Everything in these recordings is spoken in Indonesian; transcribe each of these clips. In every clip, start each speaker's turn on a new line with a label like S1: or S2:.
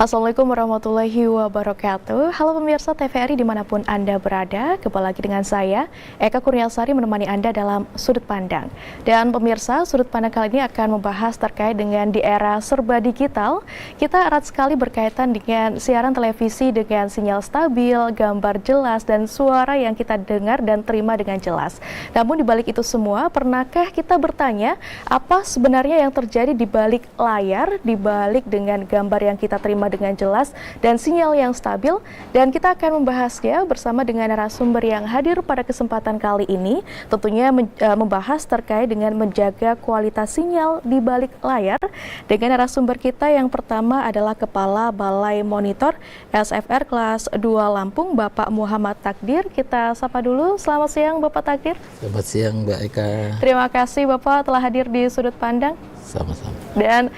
S1: Assalamualaikum warahmatullahi wabarakatuh. Halo pemirsa TVRI dimanapun Anda berada, kembali lagi dengan saya, Eka Kurniasari menemani Anda dalam Sudut Pandang. Dan pemirsa, Sudut Pandang kali ini akan membahas terkait dengan di era serba digital, kita erat sekali berkaitan dengan siaran televisi dengan sinyal stabil, gambar jelas, dan suara yang kita dengar dan terima dengan jelas. Namun di balik itu semua, pernahkah kita bertanya, apa sebenarnya yang terjadi di balik layar, di balik dengan gambar yang kita terima dengan jelas dan sinyal yang stabil, dan kita akan membahasnya bersama dengan narasumber yang hadir pada kesempatan kali ini, tentunya membahas terkait dengan menjaga kualitas sinyal di balik layar. Dengan narasumber kita yang pertama adalah Kepala Balai Monitor SFR kelas 2 Lampung, Bapak Muhammad Takdir. Kita sapa dulu. Selamat siang Bapak Takdir.
S2: Selamat siang Mbak Eka.
S1: Terima kasih Bapak telah hadir di Sudut Pandang.
S2: Sama-sama.
S1: Dan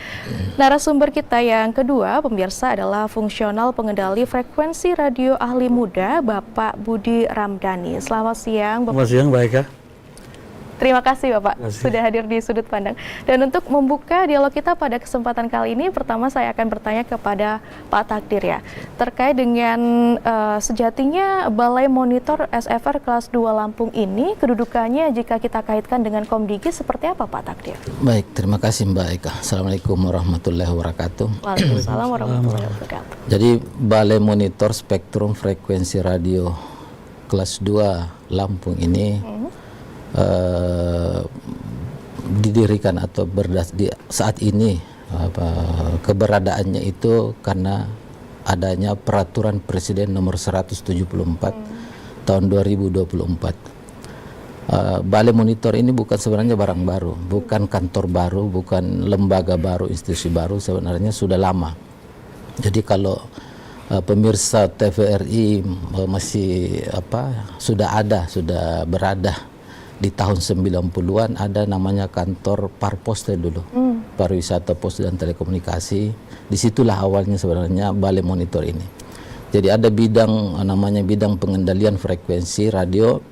S1: narasumber kita yang kedua, pemirsa, adalah fungsional pengendali frekuensi radio ahli muda, Bapak Budi Ramdhani. Selamat siang, Bapak.
S3: Selamat siang, Mbak Eka.
S1: Terima kasih Bapak sudah hadir di Sudut Pandang. Dan untuk membuka dialog kita pada kesempatan kali ini, pertama saya akan bertanya kepada Pak Takdir ya, terkait dengan sejatinya Balai Monitor SFR kelas 2 Lampung ini, kedudukannya jika kita kaitkan dengan Komdigi seperti apa Pak Takdir?
S2: Baik, terima kasih Mbak Eka. Assalamualaikum warahmatullahi wabarakatuh.
S1: Waalaikumsalam warahmatullahi wabarakatuh.
S2: Jadi Balai Monitor Spektrum Frekuensi Radio kelas 2 Lampung ini didirikan atau saat ini keberadaannya itu karena adanya peraturan Presiden nomor 174 tahun 2024. Balai Monitor ini bukan sebenarnya barang baru, bukan kantor baru, bukan lembaga baru, institusi baru, sebenarnya sudah lama. Jadi kalau pemirsa TVRI masih sudah berada di tahun 90-an, ada namanya kantor Parpostel dulu, Pariwisata Pos dan Telekomunikasi. Disitulah awalnya sebenarnya Balai Monitor ini. Jadi ada bidang namanya bidang pengendalian frekuensi radio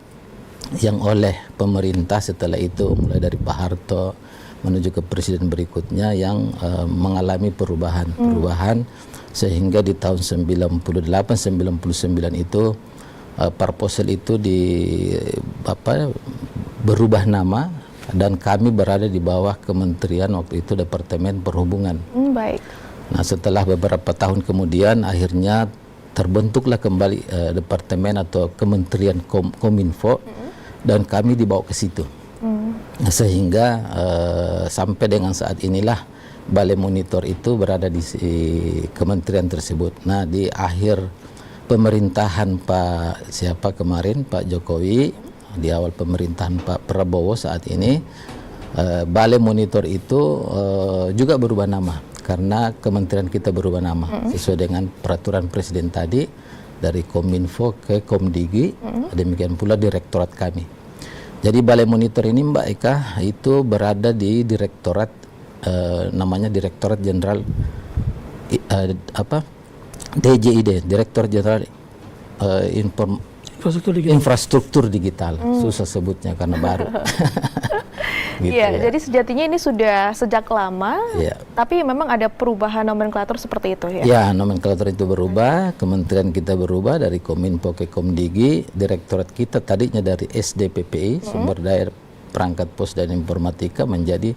S2: yang oleh pemerintah setelah itu mulai dari Pak Harto menuju ke presiden berikutnya yang mengalami perubahan sehingga di tahun 98-99 itu Parposel itu berubah nama dan kami berada di bawah kementerian waktu itu Departemen Perhubungan.
S1: Baik.
S2: Nah, setelah beberapa tahun kemudian akhirnya terbentuklah kembali departemen atau kementerian Kominfo dan kami dibawa ke situ. Nah, sehingga sampai dengan saat inilah Balai Monitor itu berada di kementerian tersebut. Nah, di akhir pemerintahan Pak Jokowi, di awal pemerintahan Pak Prabowo saat ini, Balai Monitor itu juga berubah nama karena kementerian kita berubah nama sesuai dengan peraturan presiden tadi dari Kominfo ke Komdigi, demikian pula direktorat kami. Jadi Balai Monitor ini Mbak Eka itu berada di direktorat namanya Direktorat Jenderal DJID, Direktur Jenderal Infrastruktur Digital. Susah sebutnya karena baru. Gitu,
S1: ya. Jadi sejatinya ini sudah sejak lama, tapi memang ada perubahan nomenklatur seperti itu ya?
S2: Ya, nomenklatur itu berubah, kementerian kita berubah dari Kominfo ke Komdigi, direktorat kita tadinya dari SDPPI, Sumber Daya Perangkat Pos dan Informatika, menjadi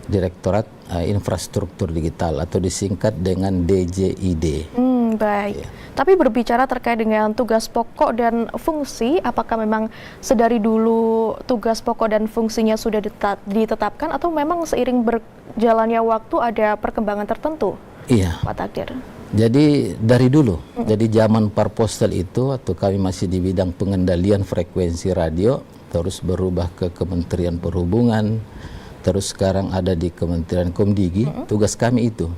S2: Direktorat Infrastruktur Digital atau disingkat dengan DJID.
S1: Baik. Tapi berbicara terkait dengan tugas pokok dan fungsi, apakah memang sedari dulu tugas pokok dan fungsinya sudah ditetapkan atau memang seiring berjalannya waktu ada perkembangan tertentu?
S2: Iya,
S1: Pak Takdir.
S2: Jadi dari dulu, jadi zaman Parpostel itu atau kami masih di bidang pengendalian frekuensi radio, terus berubah ke Kementerian Perhubungan, terus sekarang ada di Kementerian Komdigi. Tugas kami itu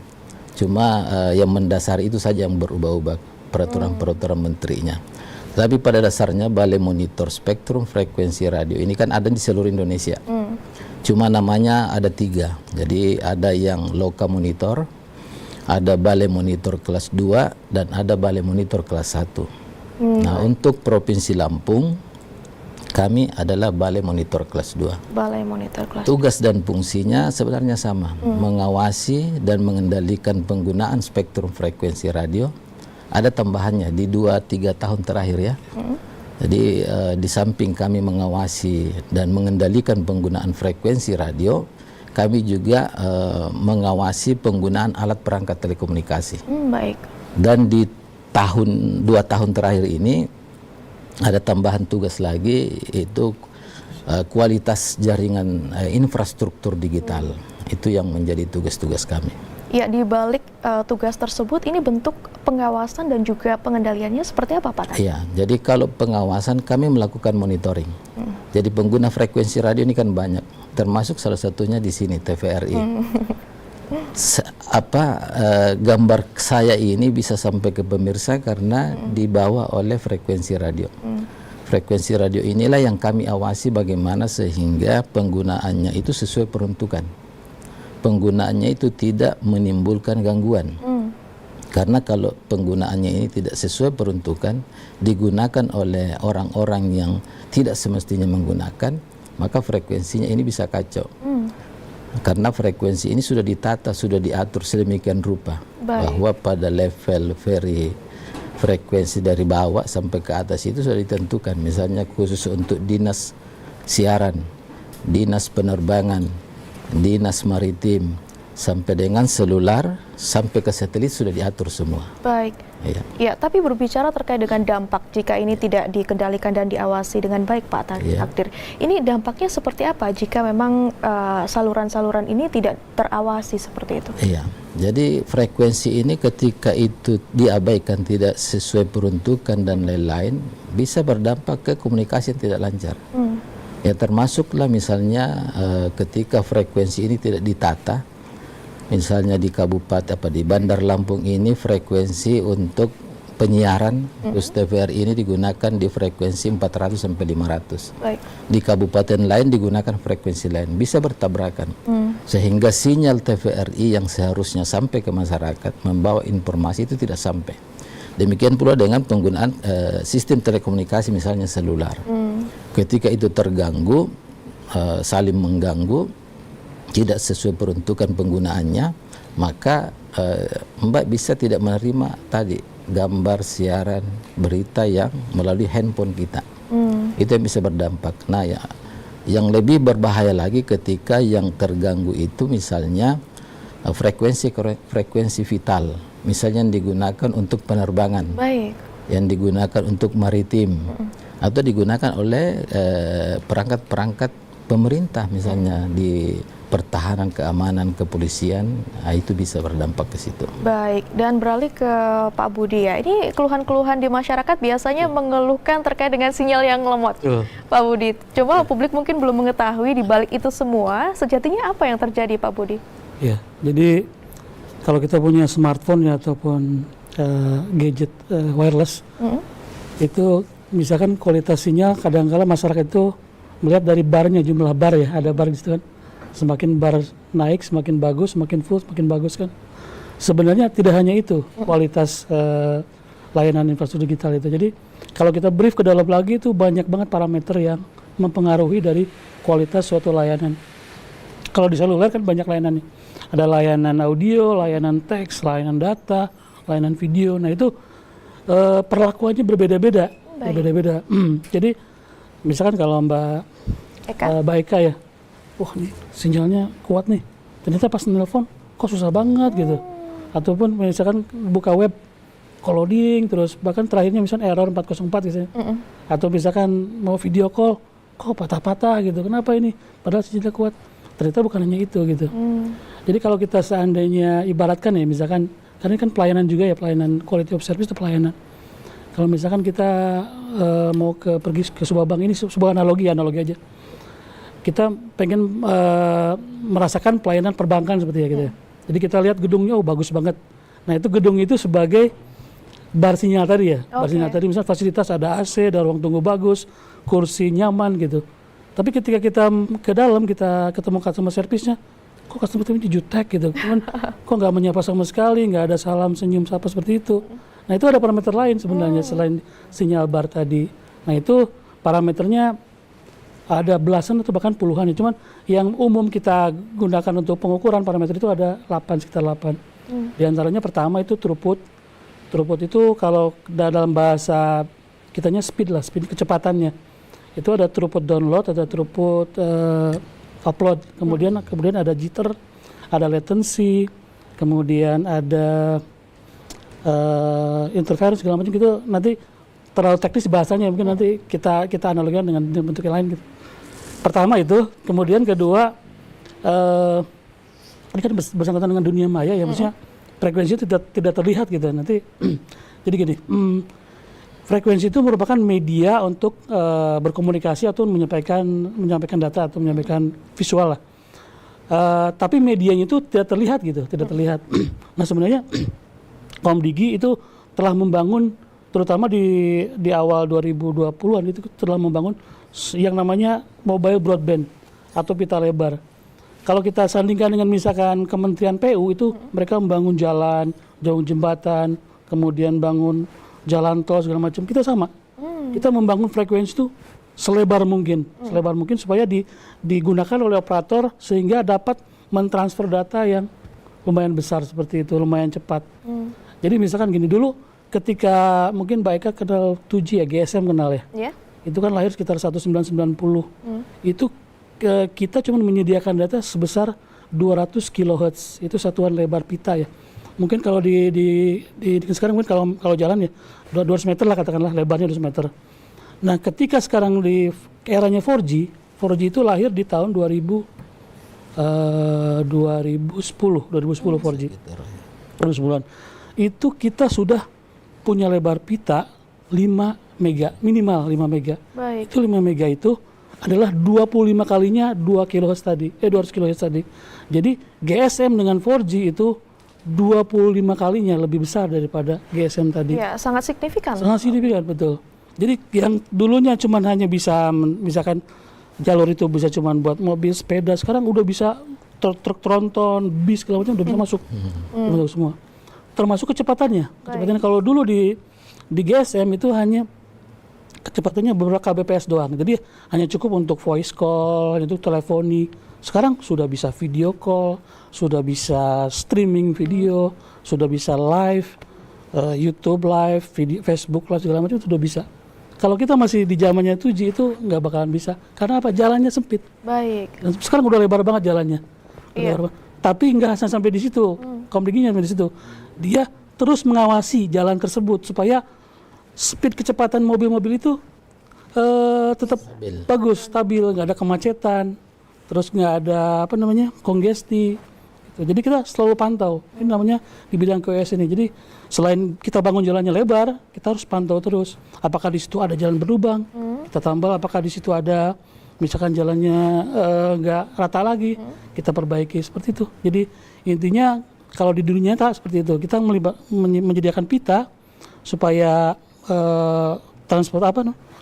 S2: cuma yang mendasari itu saja yang berubah-ubah peraturan-peraturan menterinya. Tapi pada dasarnya Balai Monitor Spektrum Frekuensi Radio ini kan ada di seluruh Indonesia. Cuma namanya ada 3. Jadi ada yang Loka Monitor, ada Balai Monitor kelas 2, dan ada Balai Monitor kelas 1. Nah, untuk Provinsi Lampung Kami adalah Balai Monitor Kelas 2.
S1: Balai Monitor Kelas 2.
S2: Tugas dan fungsinya sebenarnya sama, mengawasi dan mengendalikan penggunaan spektrum frekuensi radio. Ada tambahannya di 2-3 tahun terakhir ya. Jadi di samping kami mengawasi dan mengendalikan penggunaan frekuensi radio, kami juga mengawasi penggunaan alat perangkat telekomunikasi.
S1: Baik.
S2: Dan di 2 tahun terakhir ini ada tambahan tugas lagi, itu kualitas jaringan infrastruktur digital. Itu yang menjadi tugas-tugas kami.
S1: Ya, di balik tugas tersebut ini bentuk pengawasan dan juga pengendaliannya seperti apa, Pak?
S2: Iya, jadi kalau pengawasan kami melakukan monitoring. Jadi pengguna frekuensi radio ini kan banyak, termasuk salah satunya di sini TVRI. Gambar saya ini bisa sampai ke pemirsa karena dibawa oleh frekuensi radio. Frekuensi radio inilah yang kami awasi bagaimana sehingga penggunaannya itu sesuai peruntukan. Penggunaannya itu tidak menimbulkan gangguan. Karena kalau penggunaannya ini tidak sesuai peruntukan, digunakan oleh orang-orang yang tidak semestinya menggunakan, maka frekuensinya ini bisa kacau. Karena frekuensi ini sudah ditata, sudah diatur sedemikian rupa. Bahwa pada level frekuensi dari bawah sampai ke atas itu sudah ditentukan. Misalnya khusus untuk dinas siaran, dinas penerbangan, dinas maritim, sampai dengan selular, sampai ke satelit sudah diatur semua.
S1: Baik. Ya, tapi berbicara terkait dengan dampak jika ini tidak dikendalikan dan diawasi dengan baik, Pak Takdir. Ini dampaknya seperti apa jika memang saluran-saluran ini tidak terawasi seperti itu? Iya,
S2: jadi frekuensi ini ketika itu diabaikan, tidak sesuai peruntukan dan lain-lain, bisa berdampak ke komunikasi yang tidak lancar. Ya, termasuklah misalnya ketika frekuensi ini tidak ditata. Misalnya di kabupaten di Bandar Lampung ini frekuensi untuk penyiaran terus TVRI ini digunakan di frekuensi 400 sampai 500.
S1: Baik.
S2: Di kabupaten lain digunakan frekuensi lain, bisa bertabrakan. Sehingga sinyal TVRI yang seharusnya sampai ke masyarakat membawa informasi itu tidak sampai. Demikian pula dengan penggunaan sistem telekomunikasi misalnya selular. Ketika itu terganggu, saling mengganggu, tidak sesuai peruntukan penggunaannya, maka Mbak bisa tidak menerima tadi gambar siaran berita yang melalui handphone kita. Itu yang bisa berdampak. Nah, ya, yang lebih berbahaya lagi ketika yang terganggu itu misalnya frekuensi vital, misalnya yang digunakan untuk penerbangan, yang digunakan untuk maritim, atau digunakan oleh perangkat-perangkat pemerintah misalnya di pertahanan, keamanan, kepolisian, itu bisa berdampak ke situ.
S1: Baik, dan beralih ke Pak Budi ya. Ini keluhan-keluhan di masyarakat biasanya mengeluhkan terkait dengan sinyal yang lemot. Pak Budi, coba publik mungkin belum mengetahui di balik itu semua, sejatinya apa yang terjadi, Pak Budi?
S3: Ya, jadi kalau kita punya smartphone ya, ataupun gadget wireless, itu misalkan kualitas sinyal kadang-kala masyarakat itu melihat dari barnya, jumlah bar ya, ada bar di situ kan. Semakin bar naik, semakin bagus, semakin full, semakin bagus kan. Sebenarnya tidak hanya itu kualitas layanan infrastruktur digital itu. Jadi kalau kita brief ke dalam lagi itu banyak banget parameter yang mempengaruhi dari kualitas suatu layanan. Kalau di seluler kan banyak layanannya. Ada layanan audio, layanan teks, layanan data, layanan video. Nah itu perlakuannya berbeda-beda. Berbeda-beda. Jadi misalkan kalau Mbak Eka ya, wah nih sinyalnya kuat nih, ternyata pas nelfon kok susah banget gitu. Ataupun misalkan buka web loading, terus bahkan terakhirnya misalkan error 404 gitu. Atau misalkan mau video call kok patah-patah gitu, kenapa ini, padahal sinyalnya kuat. Ternyata bukan hanya itu gitu. Jadi kalau kita seandainya ibaratkan ya, misalkan karena kan pelayanan juga ya, pelayanan quality of service itu pelayanan. Kalau misalkan kita mau pergi ke sebuah bank, ini sebuah analogi aja. Kita pengen merasakan pelayanan perbankan seperti ya gitu ya. Jadi kita lihat gedungnya, oh bagus banget. Nah itu gedung itu sebagai bar sinyal tadi ya. Bar sinyal tadi misalnya fasilitas ada AC, ada ruang tunggu bagus, kursi nyaman gitu. Tapi ketika kita ke dalam, kita ketemu customer service-nya, kok customer ini jutek gitu. Kok nggak menyapa sama sekali, nggak ada salam, senyum, sapa seperti itu. Nah itu ada parameter lain sebenarnya selain sinyal bar tadi. Nah itu parameternya ada belasan atau bahkan puluhan ya. Cuman yang umum kita gunakan untuk pengukuran parameter itu ada 8, sekitar 8. Di antaranya pertama itu throughput. Throughput itu kalau dalam bahasa kitanya speed kecepatannya. Itu ada throughput download, ada throughput upload. Kemudian ada jitter, ada latency, kemudian ada interference segala macam gitu. Nanti terlalu teknis bahasanya, mungkin nanti kita analogikan dengan bentuk yang lain gitu. Pertama itu, kemudian kedua ini kan bersangkutan dengan dunia maya ya, maksudnya frekuensi tidak terlihat gitu nanti. Jadi gini, frekuensi itu merupakan media untuk berkomunikasi atau menyampaikan data atau menyampaikan visual lah. Tapi medianya itu tidak terlihat gitu, tidak terlihat. Nah sebenarnya Komdigi itu telah membangun, terutama di awal 2020-an itu telah membangun yang namanya mobile broadband atau pita lebar. Kalau kita sandingkan dengan misalkan Kementerian PU itu mereka membangun jalan, jembatan, kemudian bangun jalan tol segala macam. Kita sama. Kita membangun frekuensi itu selebar mungkin supaya digunakan oleh operator sehingga dapat mentransfer data yang lumayan besar seperti itu, lumayan cepat. Jadi misalkan gini dulu, ketika mungkin Mbak Eka kenal 2G ya, GSM kenal ya.
S1: Yeah.
S3: Itu kan lahir sekitar 1990. Itu kita cuma menyediakan data sebesar 200 kHz. Itu satuan lebar pita ya. Mungkin kalau di sekarang mungkin kalau jalan ya 200 meter lah katakanlah, lebarnya 200 meter. Nah, ketika sekarang di eranya 4G itu lahir di tahun 2010 4G. 2010-an. Itu kita sudah punya lebar pita 5 mega, minimal 5 mega.
S1: Baik.
S3: Itu 5 mega itu adalah 25 kalinya 2 kHz tadi, 200 kHz tadi. Jadi GSM dengan 4G itu 25 kalinya lebih besar daripada GSM tadi.
S1: Ya, sangat signifikan.
S3: Sangat signifikan, betul. Jadi yang dulunya cuma hanya bisa, misalkan jalur itu bisa cuma buat mobil, sepeda, sekarang udah bisa truk tronton, bis, segala macam udah bisa masuk. Masuk semua. Termasuk kecepatannya. Kecepatannya kalau dulu di GSM itu hanya kecepatannya beberapa kbps doang. Jadi hanya cukup untuk voice call, untuk teleponi. Sekarang sudah bisa video call, sudah bisa streaming video, sudah bisa live, YouTube live, video, Facebook live, segala macam sudah bisa. Kalau kita masih di zamannya 2G itu nggak bakalan bisa. Karena apa? Jalannya sempit.
S1: Baik.
S3: Dan sekarang udah lebar banget jalannya.
S1: Iya.
S3: Tapi nggak sampai di situ. Komdiginya sampai di situ. Dia terus mengawasi jalan tersebut supaya speed kecepatan mobil-mobil itu tetap bagus, stabil, nggak ada kemacetan, terus nggak ada kongesti. Jadi kita selalu pantau. Ini namanya di bidang QoS ini. Jadi selain kita bangun jalannya lebar, kita harus pantau terus. Apakah di situ ada jalan berlubang? Kita tambal. Apakah di situ ada misalkan jalannya nggak rata lagi? Kita perbaiki seperti itu. Jadi intinya kalau di dunia nyata seperti itu. Kita menyediakan pita supaya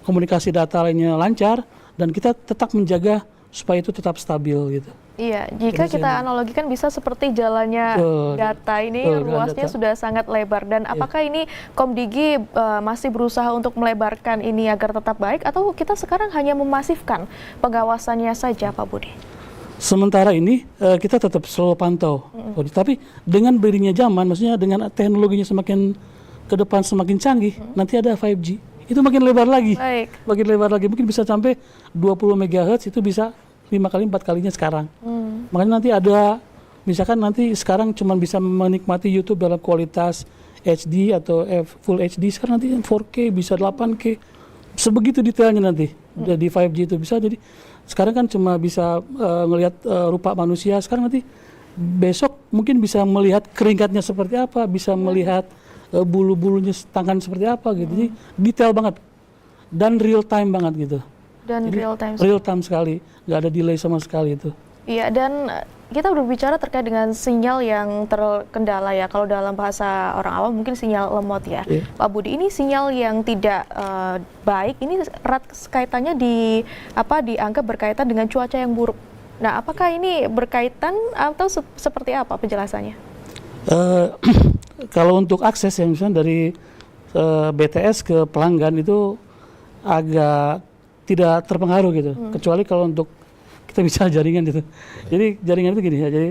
S3: komunikasi data lainnya lancar dan kita tetap menjaga supaya itu tetap stabil gitu.
S1: Iya, jika kita analogikan bisa seperti jalannya data ini luasnya sudah sangat lebar. Dan apakah ini Komdigi masih berusaha untuk melebarkan ini agar tetap baik atau kita sekarang hanya memasifkan pengawasannya saja, Pak Budi?
S3: Sementara ini kita tetap selalu pantau. Tapi dengan berinya zaman, maksudnya dengan teknologinya semakin ke depan semakin canggih, nanti ada 5G. Itu makin lebar lagi.
S1: Baik.
S3: Makin lebar lagi, mungkin bisa sampai 20 MHz itu bisa 5 kali 4 kalinya sekarang. Makanya nanti ada, misalkan nanti sekarang cuma bisa menikmati YouTube dalam kualitas HD atau Full HD, sekarang nanti 4K bisa 8K. Sebegitu detailnya nanti. Di 5G itu bisa, jadi sekarang kan cuma bisa ngelihat rupa manusia, sekarang nanti besok mungkin bisa melihat keringkatnya seperti apa, bisa melihat bulu-bulunya tangan seperti apa gitu. Jadi detail banget dan real time banget gitu.
S1: Dan
S3: jadi, real time sekali, nggak ada delay sama sekali itu.
S1: Iya, dan kita berbicara terkait dengan sinyal yang terkendala ya. Kalau dalam bahasa orang awam mungkin sinyal lemot ya. Yeah. Pak Budi, ini sinyal yang tidak baik, ini erat kaitannya dianggap berkaitan dengan cuaca yang buruk. Nah, apakah ini berkaitan atau seperti apa penjelasannya?
S3: Kalau untuk akses yang misalnya dari BTS ke pelanggan itu agak tidak terpengaruh gitu. Kecuali kalau untuk kita bicara jaringan gitu. Jadi jaringan itu gini ya. Jadi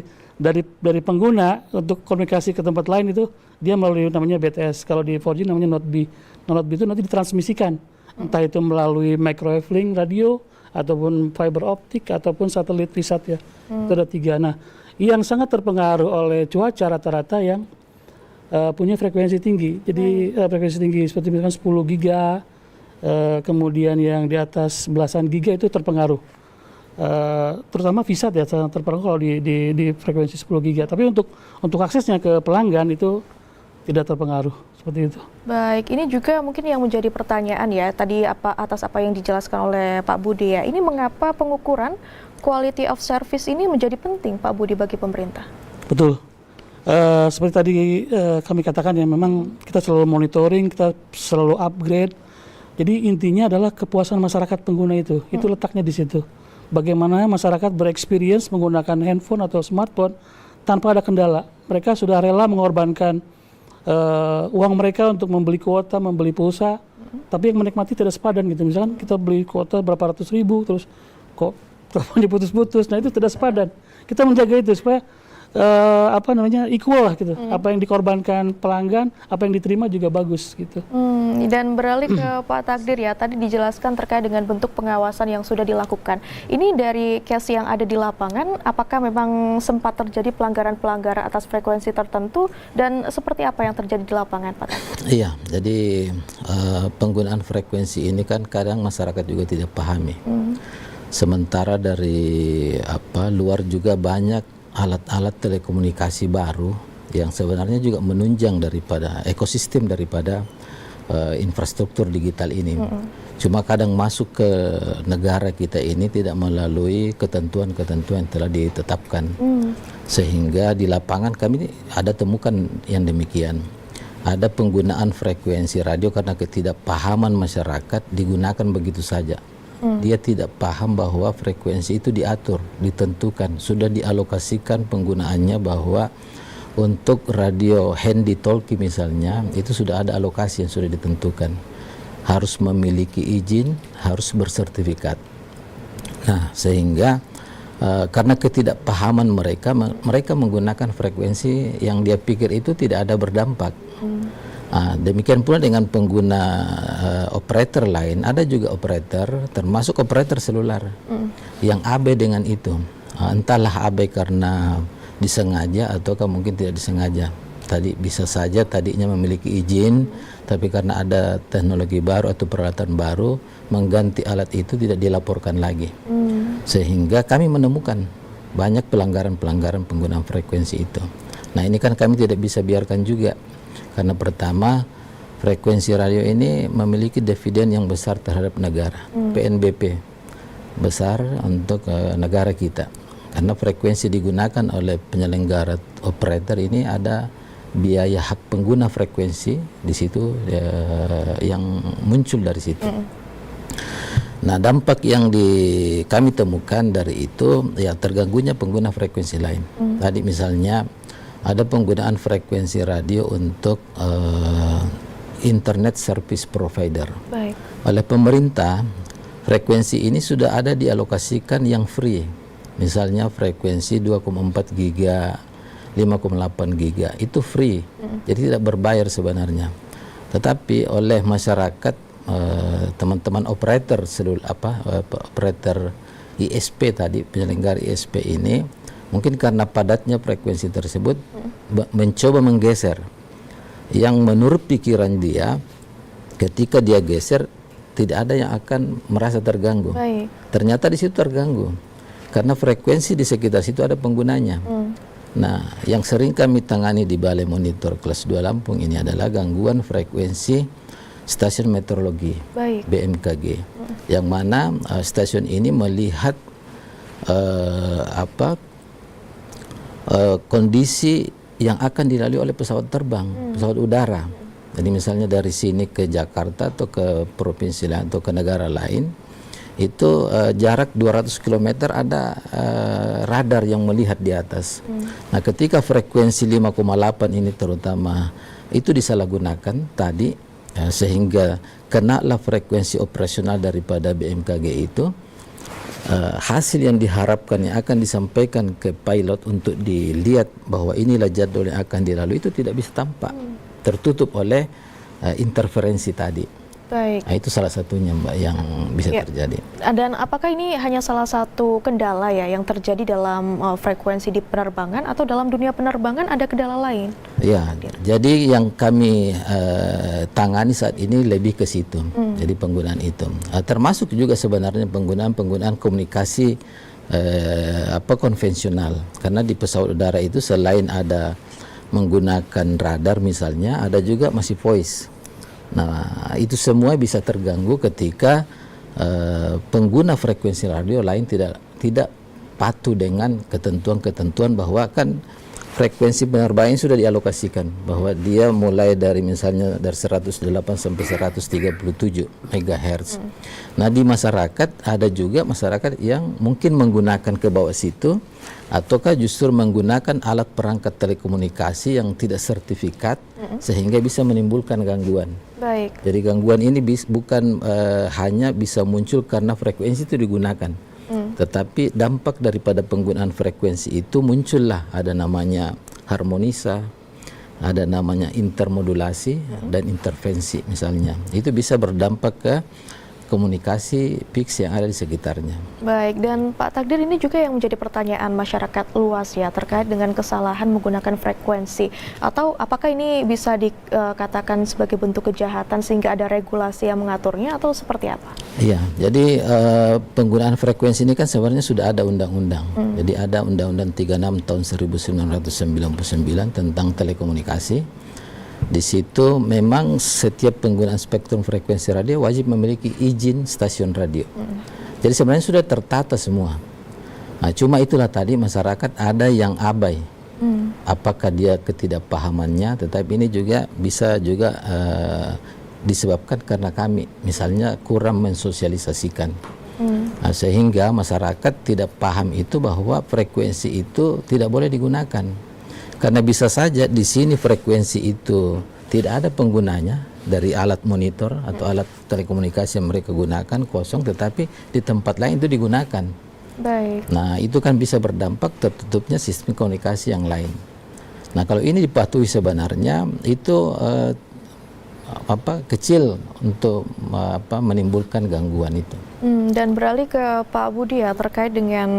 S3: dari pengguna untuk komunikasi ke tempat lain itu dia melalui namanya BTS. Kalau di 4G namanya Node B. Node B itu nanti ditransmisikan. Entah itu melalui microwave link radio ataupun fiber optik ataupun satelit VSAT ya. Itu ada 3. Nah, yang sangat terpengaruh oleh cuaca rata-rata yang punya frekuensi tinggi. Jadi frekuensi tinggi seperti misalkan 10 giga, kemudian yang di atas belasan giga itu terpengaruh. Terutama VSAT ya sangat terpengaruh kalau di frekuensi 10 giga. Tapi untuk aksesnya ke pelanggan itu tidak terpengaruh seperti itu.
S1: Baik, ini juga mungkin yang menjadi pertanyaan ya tadi atas apa yang dijelaskan oleh Pak Budi ya. Ini mengapa pengukuran quality of service ini menjadi penting Pak Budi bagi pemerintah?
S3: Betul. Seperti tadi kami katakan ya, memang kita selalu monitoring, kita selalu upgrade. Jadi intinya adalah kepuasan masyarakat pengguna itu letaknya di situ. Bagaimana masyarakat bereksperience menggunakan handphone atau smartphone tanpa ada kendala. Mereka sudah rela mengorbankan uang mereka untuk membeli kuota, membeli pulsa, tapi yang menikmati tidak sepadan gitu. Misalkan kita beli kuota berapa ratus ribu, terus kok teleponnya putus-putus, nah itu tidak sepadan. Kita menjaga itu supaya equal lah gitu. Apa yang dikorbankan pelanggan, apa yang diterima juga bagus gitu.
S1: Dan beralih ke Pak Takdir ya, tadi dijelaskan terkait dengan bentuk pengawasan yang sudah dilakukan. Ini dari case yang ada di lapangan, apakah memang sempat terjadi pelanggaran-pelanggaran atas frekuensi tertentu dan seperti apa yang terjadi di lapangan, Pak Takdir?
S2: Iya, jadi penggunaan frekuensi ini kan kadang masyarakat juga tidak pahami. Sementara dari luar juga banyak alat-alat telekomunikasi baru yang sebenarnya juga menunjang daripada ekosistem daripada infrastruktur digital ini. Cuma kadang masuk ke negara kita ini tidak melalui ketentuan-ketentuan yang telah ditetapkan. Sehingga di lapangan kami ada temukan yang demikian. Ada penggunaan frekuensi radio karena ketidakpahaman masyarakat digunakan begitu saja. Dia tidak paham bahwa frekuensi itu diatur, ditentukan, sudah dialokasikan penggunaannya bahwa untuk radio handy talkie misalnya itu sudah ada alokasi yang sudah ditentukan. Harus memiliki izin, harus bersertifikat. Nah, sehingga karena ketidakpahaman mereka menggunakan frekuensi yang dia pikir itu tidak ada berdampak. Demikian pula dengan pengguna operator lain, ada juga operator, termasuk operator seluler yang abai dengan itu. Entahlah abai karena disengaja ataukah mungkin tidak disengaja. Tadi bisa saja tadinya memiliki izin, tapi karena ada teknologi baru atau peralatan baru, mengganti alat itu tidak dilaporkan lagi. Sehingga kami menemukan banyak pelanggaran-pelanggaran penggunaan frekuensi itu. Nah, ini kan kami tidak bisa biarkan juga. Karena pertama, frekuensi radio ini memiliki dividen yang besar terhadap negara, PNBP besar untuk negara kita. Karena frekuensi digunakan oleh penyelenggara operator ini ada biaya hak pengguna frekuensi di situ yang muncul dari situ. Nah, dampak yang kami temukan dari itu ya terganggunya pengguna frekuensi lain. Tadi misalnya ada penggunaan frekuensi radio untuk internet service provider.
S1: Baik.
S2: Oleh pemerintah, frekuensi ini sudah ada dialokasikan yang free. Misalnya frekuensi 2,4 giga, 5,8 giga, itu free. Jadi tidak berbayar sebenarnya. Tetapi oleh masyarakat, teman-teman operator operator ISP tadi, penyelenggara ISP ini, mungkin karena padatnya frekuensi tersebut mencoba menggeser yang menurut pikiran dia ketika dia geser tidak ada yang akan merasa terganggu.
S1: Baik.
S2: Ternyata di situ terganggu karena frekuensi di sekitar situ ada penggunanya. Nah, yang sering kami tangani di Balai Monitor Kelas 2 Lampung ini adalah gangguan frekuensi stasiun meteorologi.
S1: Baik.
S2: BMKG, yang mana stasiun ini melihat kondisi yang akan dilalui oleh pesawat terbang, pesawat udara. Jadi misalnya dari sini ke Jakarta atau ke provinsi lain atau ke negara lain, itu jarak 200 km ada radar yang melihat di atas. Nah, ketika frekuensi 5,8 ini terutama itu disalahgunakan tadi, sehingga kenalah frekuensi operasional daripada BMKG itu, hasil yang diharapkan yang akan disampaikan ke pilot untuk dilihat bahwa inilah jadwal yang akan dilalui itu tidak bisa tampak, tertutup oleh interferensi tadi.
S1: Baik.
S2: Nah, itu salah satunya Mbak yang bisa terjadi.
S1: Dan apakah ini hanya salah satu kendala ya yang terjadi dalam frekuensi di penerbangan, atau dalam dunia penerbangan ada kendala lain?
S2: Ya, jadi yang kami tangani saat ini lebih ke situ. Jadi penggunaan itu, termasuk juga sebenarnya penggunaan komunikasi konvensional. Karena di pesawat udara itu selain ada menggunakan radar misalnya, ada juga masih voice. Nah, itu semua bisa terganggu ketika pengguna frekuensi radio lain tidak patuh dengan ketentuan-ketentuan bahwa kan frekuensi penerbangan sudah dialokasikan bahwa dia mulai dari misalnya dari 108 sampai 137 MHz. Nah, di masyarakat ada juga masyarakat yang mungkin menggunakan ke bawah situ ataukah justru menggunakan alat perangkat telekomunikasi yang tidak sertifikat sehingga bisa menimbulkan gangguan.
S1: Baik.
S2: Jadi gangguan ini bukan hanya bisa muncul karena frekuensi itu digunakan. Tetapi dampak daripada penggunaan frekuensi itu muncullah ada namanya harmonisa, ada namanya intermodulasi dan intervensi misalnya. Itu bisa berdampak ke komunikasi fix yang ada di sekitarnya.
S1: Baik, dan Pak Takdir, ini juga yang menjadi pertanyaan masyarakat luas ya terkait dengan kesalahan menggunakan frekuensi, atau apakah ini bisa dikatakan sebagai bentuk kejahatan sehingga ada regulasi yang mengaturnya atau seperti apa?
S2: Iya, jadi penggunaan frekuensi ini kan sebenarnya sudah ada undang-undang. Jadi ada Undang-Undang 36 tahun 1999 tentang telekomunikasi. Di situ memang setiap penggunaan spektrum frekuensi radio wajib memiliki izin stasiun radio. Jadi sebenarnya sudah tertata semua. Nah, cuma itulah tadi masyarakat ada yang abai. Apakah dia ketidakpahamannya, tetapi ini juga bisa juga disebabkan karena kami misalnya kurang mensosialisasikan. Nah, sehingga masyarakat tidak paham itu bahwa frekuensi itu tidak boleh digunakan. Karena bisa saja di sini frekuensi itu tidak ada penggunanya dari alat monitor atau alat telekomunikasi yang mereka gunakan kosong, tetapi di tempat lain itu digunakan.
S1: Baik.
S2: Nah, itu kan bisa berdampak tertutupnya sistem komunikasi yang lain. Nah, kalau ini dipatuhi sebenarnya itu kecil untuk menimbulkan gangguan itu.
S1: Dan beralih ke Pak Budi ya terkait dengan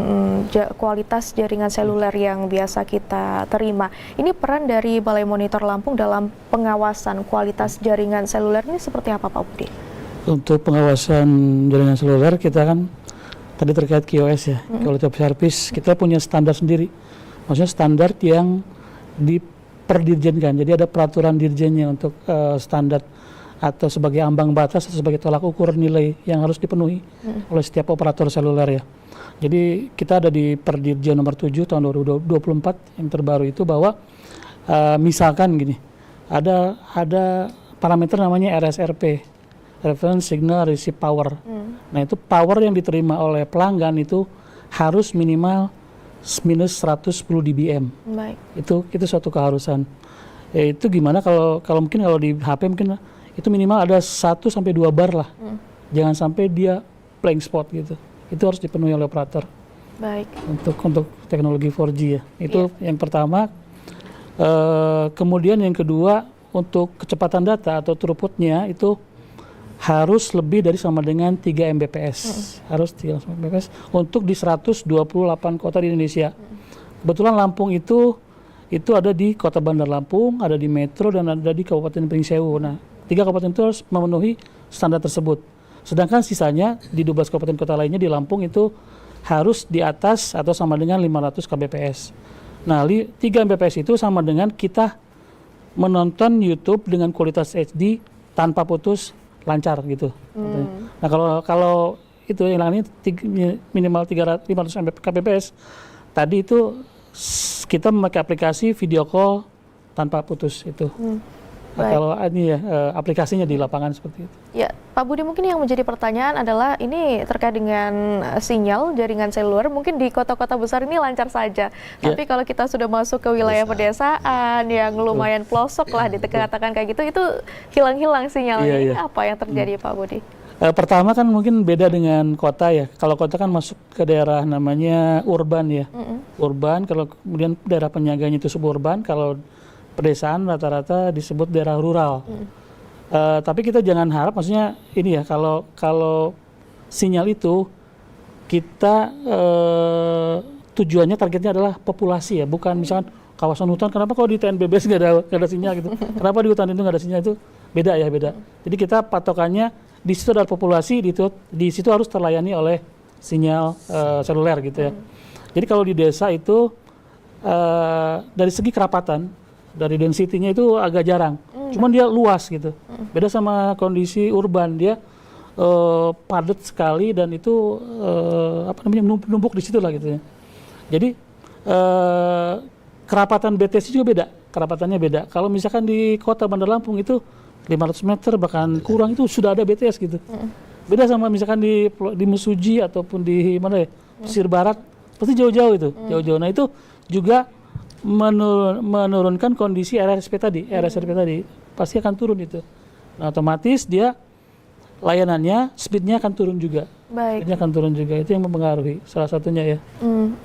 S1: kualitas jaringan seluler yang biasa kita terima. Ini peran dari Balai Monitor Lampung dalam pengawasan kualitas jaringan seluler ini seperti apa, Pak Budi?
S3: Untuk pengawasan jaringan seluler kita kan tadi terkait QoS ya, Quality of Service, kita punya standar sendiri. Maksudnya standar yang diperdirjenkan. Jadi ada peraturan dirjennya untuk standar atau sebagai ambang batas atau sebagai tolak ukur nilai yang harus dipenuhi oleh setiap operator seluler ya. Jadi kita ada di Perdirjen nomor 7 tahun 2024 yang terbaru itu bahwa misalkan gini, ada parameter namanya RSRP, Reference Signal Receive Power. Nah, itu power yang diterima oleh pelanggan itu harus minimal minus 110 dBm.
S1: Baik.
S3: Itu suatu keharusan. Itu gimana kalau mungkin kalau di HP mungkin itu minimal ada 1 sampai 2 bar lah. Jangan sampai dia blank spot gitu. Itu harus dipenuhi oleh operator.
S1: Baik.
S3: Untuk teknologi 4G ya. Itu yang pertama. Kemudian yang kedua, untuk kecepatan data atau throughputnya itu harus lebih dari sama dengan 3 Mbps. Harus 3 Mbps untuk di 128 kota di Indonesia. Kebetulan Lampung itu ada di Kota Bandar Lampung, ada di Metro, dan ada di Kabupaten Pringsewu. Nah, 3 kabupaten itu harus memenuhi standar tersebut. Sedangkan sisanya di 12 kabupaten kota lainnya di Lampung itu harus di atas atau sama dengan 500 kbps. Nah, 3 Mbps itu sama dengan kita menonton YouTube dengan kualitas HD tanpa putus, lancar gitu. Nah, kalau itu yang ini minimal 500 kbps, tadi itu kita memakai aplikasi video call tanpa putus itu.
S1: Baik.
S3: kalau ini ya aplikasinya di lapangan seperti itu.
S1: Ya, Pak Budi, mungkin yang menjadi pertanyaan adalah ini terkait dengan sinyal jaringan seluler. Mungkin di kota-kota besar ini lancar saja, tapi kalau kita sudah masuk ke wilayah pedesaan yang lumayan pelosok lah dikatakan kayak gitu, itu hilang-hilang sinyalnya. Ini apa yang terjadi, Pak Budi?
S3: Pertama kan mungkin beda dengan kota ya. Kalau kota kan masuk ke daerah namanya urban ya, urban. Kalau kemudian daerah penyangganya itu suburban. Kalau pedesaan rata-rata disebut daerah rural. Tapi kita jangan harap, maksudnya ini ya, kalau sinyal itu kita tujuannya targetnya adalah populasi ya, bukan misalkan kawasan hutan. Kenapa kalau di TNBBS nggak ada sinyal gitu? Kenapa di hutan itu nggak ada sinyal? Itu beda ya, beda. Jadi kita patokannya di situ adalah populasi, di situ harus terlayani oleh sinyal seluler gitu ya. Jadi kalau di desa itu dari segi kerapatan, dari density-nya itu agak jarang. Cuman dia luas gitu. Beda sama kondisi urban, dia padat sekali dan itu numpuk di situ lah gitu ya. Jadi kerapatan BTS juga beda, kerapatannya beda. Kalau misalkan di kota Bandar Lampung itu 500 meter bahkan kurang itu sudah ada BTS gitu. Beda sama misalkan di Mesuji ataupun di mana ya, pesisir barat, pasti jauh-jauh itu, jauh-jauh. Nah itu juga menurunkan kondisi RSP tadi, pasti akan turun itu. Nah otomatis dia layanannya, speednya akan turun juga.
S1: Baik.
S3: Speednya akan turun juga, itu yang mempengaruhi salah satunya ya.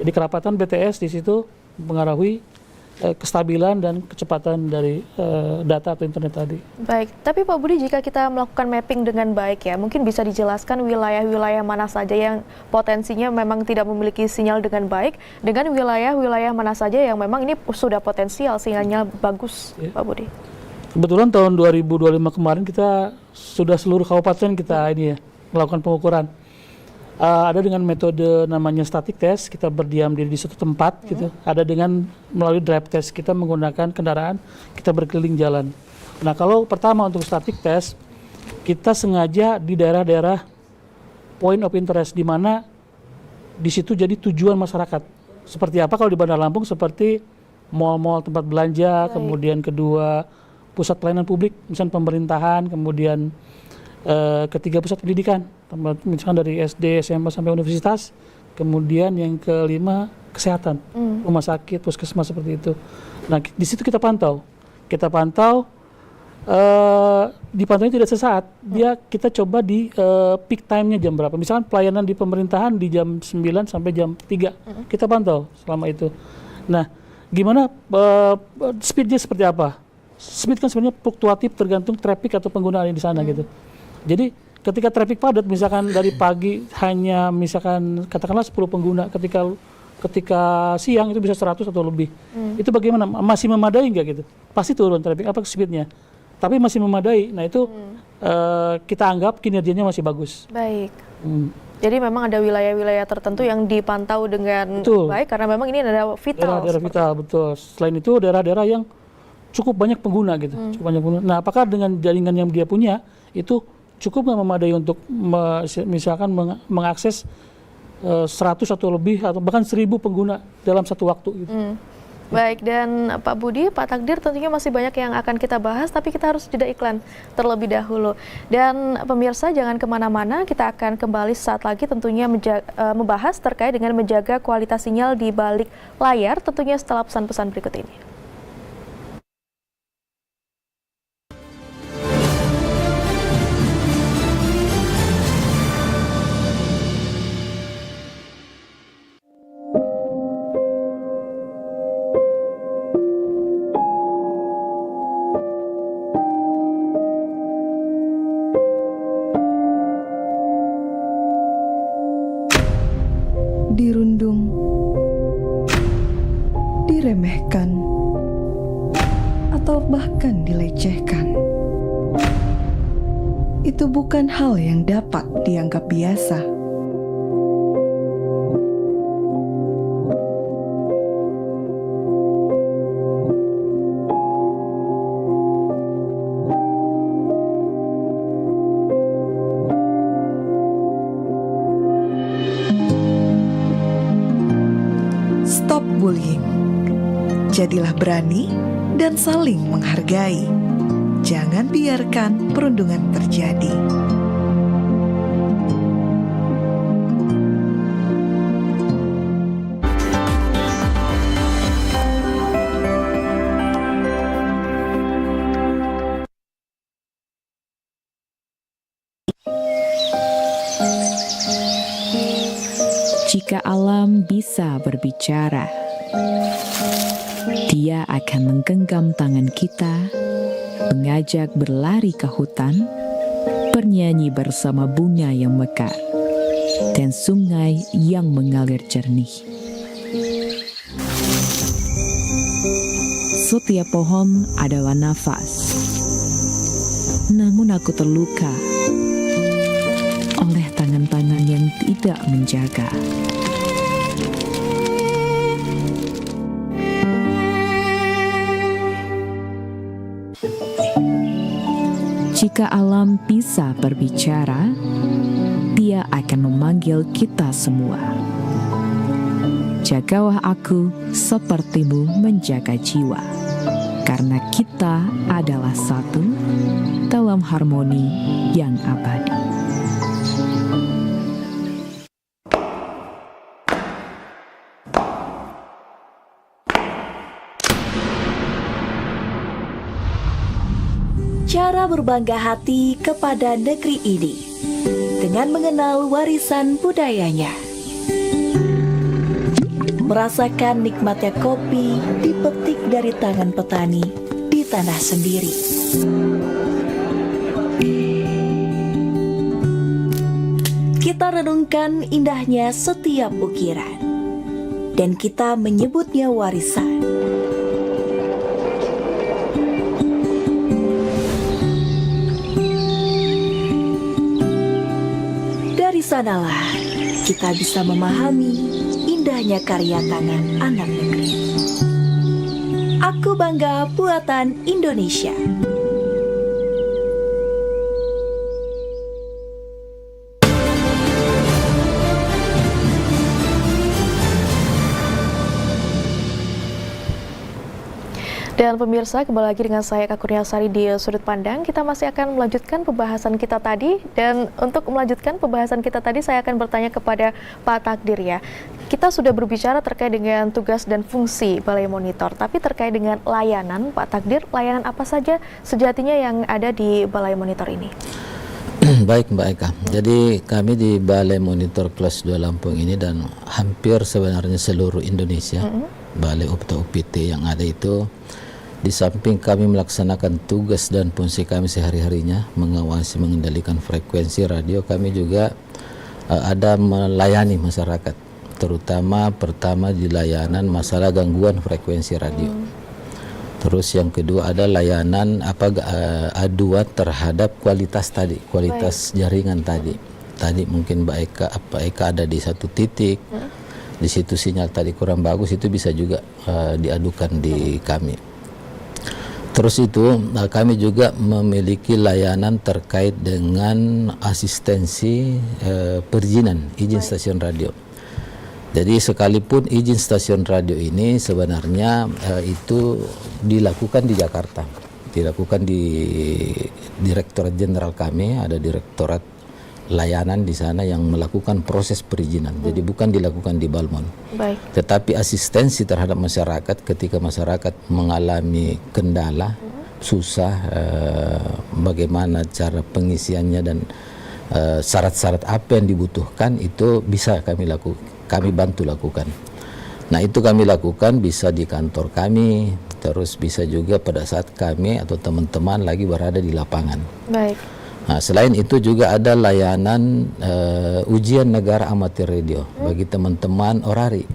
S3: Jadi kerapatan BTS di situ mempengaruhi kestabilan dan kecepatan dari data atau internet tadi.
S1: Baik, tapi Pak Budi, jika kita melakukan mapping dengan baik ya, mungkin bisa dijelaskan wilayah-wilayah mana saja yang potensinya memang tidak memiliki sinyal dengan baik, dengan wilayah-wilayah mana saja yang memang ini sudah potensial sinyalnya bagus, Pak Budi.
S3: Kebetulan tahun 2025 kemarin kita sudah seluruh kabupaten kita ini ya melakukan pengukuran. Ada dengan metode namanya static test, kita berdiam diri di suatu tempat gitu. Ada dengan melalui drive test, kita menggunakan kendaraan, kita berkeliling jalan. Nah kalau pertama untuk static test, kita sengaja di daerah-daerah point of interest, di mana di situ jadi tujuan masyarakat. Seperti apa kalau di Bandar Lampung? Seperti mal-mal tempat belanja, kemudian kedua pusat pelayanan publik, misalnya pemerintahan, kemudian ketiga pusat pendidikan, misalkan dari SD, SMA sampai universitas, kemudian yang kelima kesehatan, rumah sakit, puskesmas seperti itu. Nah di situ kita pantau, dipantaunya tidak sesaat, kita coba di peak time-nya jam berapa. Misalkan pelayanan di pemerintahan di jam 9 sampai jam 3, kita pantau selama itu. Nah gimana speed-nya seperti apa? Speed kan sebenarnya fluktuatif tergantung traffic atau penggunaan di sana gitu. Jadi ketika traffic padat, misalkan dari pagi hanya misalkan katakanlah 10 pengguna, ketika siang itu bisa 100 atau lebih. Itu bagaimana? Masih memadai nggak gitu? Pasti turun traffic, apa speednya? Tapi masih memadai. Nah itu kita anggap kinerjanya masih bagus.
S1: Baik. Jadi memang ada wilayah-wilayah tertentu yang dipantau dengan baik karena memang ini adalah vital.
S3: Daerah-daerah vital, betul. Selain itu daerah-daerah yang cukup banyak pengguna gitu. Cukup banyak pengguna. Nah apakah dengan jaringan yang dia punya itu cukup nggak memadai untuk misalkan mengakses 100 atau lebih atau bahkan 1000 pengguna dalam satu waktu gitu.
S1: Baik, dan Pak Budi, Pak Takdir, tentunya masih banyak yang akan kita bahas, tapi kita harus jeda iklan terlebih dahulu. Dan pemirsa jangan kemana-mana, kita akan kembali saat lagi tentunya membahas terkait dengan menjaga kualitas sinyal di balik layar, tentunya setelah pesan-pesan berikut ini.
S4: Dirundung, diremehkan, atau bahkan dilecehkan. Itu bukan hal yang dapat dianggap biasa. Stop bullying. Jadilah berani dan saling menghargai. Jangan biarkan perundungan terjadi.
S5: Jika alam bisa berbicara, dia akan menggenggam tangan kita, mengajak berlari ke hutan, bernyanyi bersama bunga yang mekar, dan sungai yang mengalir jernih. Setiap pohon adalah nafas, namun aku terluka oleh tangan-tangan yang tidak menjaga. Jika alam bisa berbicara, dia akan memanggil kita semua. Jagalah aku sepertimu menjaga jiwa, karena kita adalah satu dalam harmoni yang abadi.
S6: Cara berbangga hati kepada negeri ini dengan mengenal warisan budayanya. Merasakan nikmatnya kopi dipetik dari tangan petani di tanah sendiri. Kita renungkan indahnya setiap ukiran, dan kita menyebutnya warisan. Dari sanalah kita bisa memahami indahnya karya tangan anak negeri. Aku bangga buatan Indonesia.
S1: Dan pemirsa, kembali lagi dengan saya Eka Kurniasari di Sudut Pandang. Kita masih akan melanjutkan pembahasan kita tadi. Dan untuk melanjutkan pembahasan kita tadi, saya akan bertanya kepada Pak Takdir ya. Kita sudah berbicara terkait dengan tugas dan fungsi Balai Monitor. Tapi terkait dengan layanan, Pak Takdir, layanan apa saja sejatinya yang ada di Balai Monitor ini?
S2: Baik Mbak Eka, jadi kami di Balai Monitor Kelas 2 Lampung ini dan hampir sebenarnya seluruh Indonesia, Balai Opta UPT yang ada itu, di samping kami melaksanakan tugas dan fungsi kami sehari-harinya, mengawasi, mengendalikan frekuensi radio, kami juga ada melayani masyarakat, terutama pertama di layanan masalah gangguan frekuensi radio. Terus yang kedua ada layanan aduan terhadap kualitas tadi, kualitas jaringan tadi. Tadi mungkin Mbak Eka ada di satu titik, di situ sinyal tadi kurang bagus, itu bisa juga diadukan di kami. Terus itu kami juga memiliki layanan terkait dengan asistensi perizinan izin stasiun radio. Jadi sekalipun izin stasiun radio ini sebenarnya itu dilakukan di Jakarta, dilakukan di Direktorat Jenderal kami, ada Direktorat Layanan di sana yang melakukan proses perizinan. Jadi bukan dilakukan di Balmon.
S1: Baik.
S2: Tetapi asistensi terhadap masyarakat ketika masyarakat mengalami kendala, susah, bagaimana cara pengisiannya dan syarat-syarat apa yang dibutuhkan itu bisa kami bantu lakukan. Nah itu kami lakukan bisa di kantor kami, terus bisa juga pada saat kami atau teman-teman lagi berada di lapangan.
S1: Baik.
S2: Nah, selain itu juga ada layanan ujian negara amatir radio bagi teman-teman orari.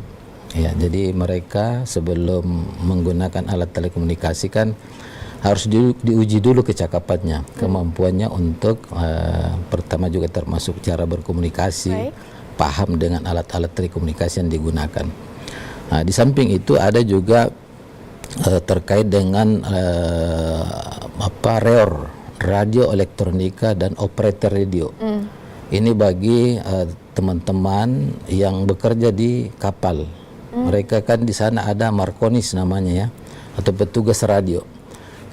S2: Ya, jadi mereka sebelum menggunakan alat telekomunikasi kan harus diuji dulu kecakapannya, kemampuannya untuk pertama juga termasuk cara berkomunikasi, paham dengan alat-alat telekomunikasi yang digunakan. Nah, di samping itu ada juga terkait dengan reor radio elektronika dan operator radio. Ini bagi teman-teman yang bekerja di kapal. Mereka kan di sana ada markonis namanya ya, atau petugas radio.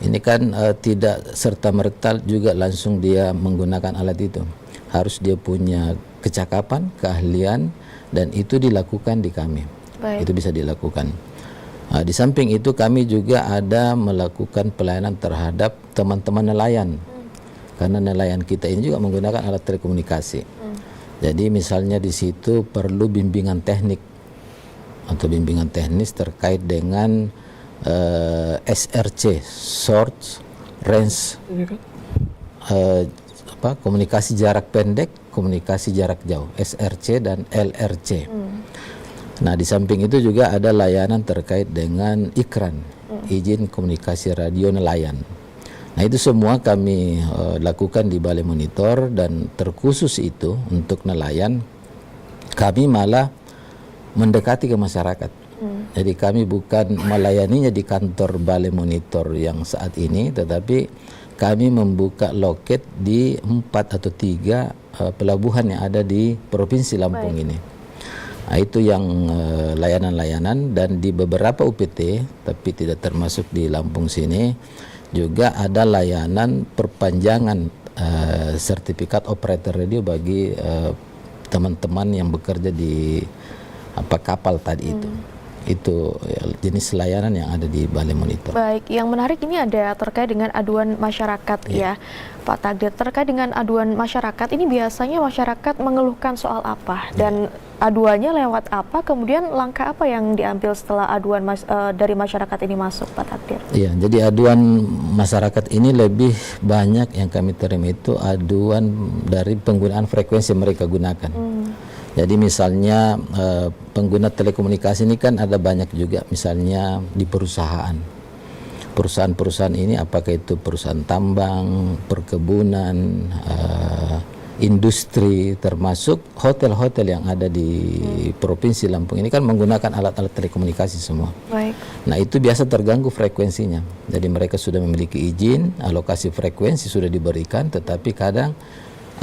S2: Ini kan tidak serta-merta juga langsung dia menggunakan alat itu. Harus dia punya kecakapan, keahlian, dan itu dilakukan di kami.
S1: Baik.
S2: Itu bisa dilakukan. Di samping itu kami juga ada melakukan pelayanan terhadap teman-teman nelayan. Karena nelayan kita ini juga menggunakan alat telekomunikasi. Jadi misalnya di situ perlu bimbingan teknik atau bimbingan teknis terkait dengan SRC, Short Range, komunikasi jarak pendek, komunikasi jarak jauh, SRC dan LRC. Nah, di samping itu juga ada layanan terkait dengan IKRAN, izin komunikasi radio nelayan. Nah, itu semua kami lakukan di Balai Monitor, dan terkhusus itu untuk nelayan kami malah mendekati ke masyarakat. Jadi kami bukan melayaninya di kantor Balai Monitor yang saat ini, tetapi kami membuka loket di 4 atau 3 pelabuhan yang ada di Provinsi Lampung ini. Nah, itu yang layanan-layanan, dan di beberapa UPT, tapi tidak termasuk di Lampung sini, juga ada layanan perpanjangan sertifikat operator radio bagi teman-teman yang bekerja di kapal tadi itu. Itu jenis layanan yang ada di Balai Monitor.
S1: Baik, yang menarik ini ada terkait dengan aduan masyarakat ya, Pak Takdir. Terkait dengan aduan masyarakat ini biasanya masyarakat mengeluhkan soal apa dan aduannya lewat apa, kemudian langkah apa yang diambil setelah aduan dari masyarakat ini masuk, Pak Takdir?
S2: Iya, jadi aduan masyarakat ini lebih banyak yang kami terima itu aduan dari penggunaan frekuensi yang mereka gunakan. Jadi misalnya pengguna telekomunikasi ini kan ada banyak juga, misalnya di perusahaan. Perusahaan-perusahaan ini apakah itu perusahaan tambang, perkebunan, industri, termasuk hotel-hotel yang ada di Provinsi Lampung ini kan menggunakan alat-alat telekomunikasi semua.
S1: Baik.
S2: Nah, itu biasa terganggu frekuensinya. Jadi mereka sudah memiliki izin, alokasi frekuensi sudah diberikan, tetapi kadang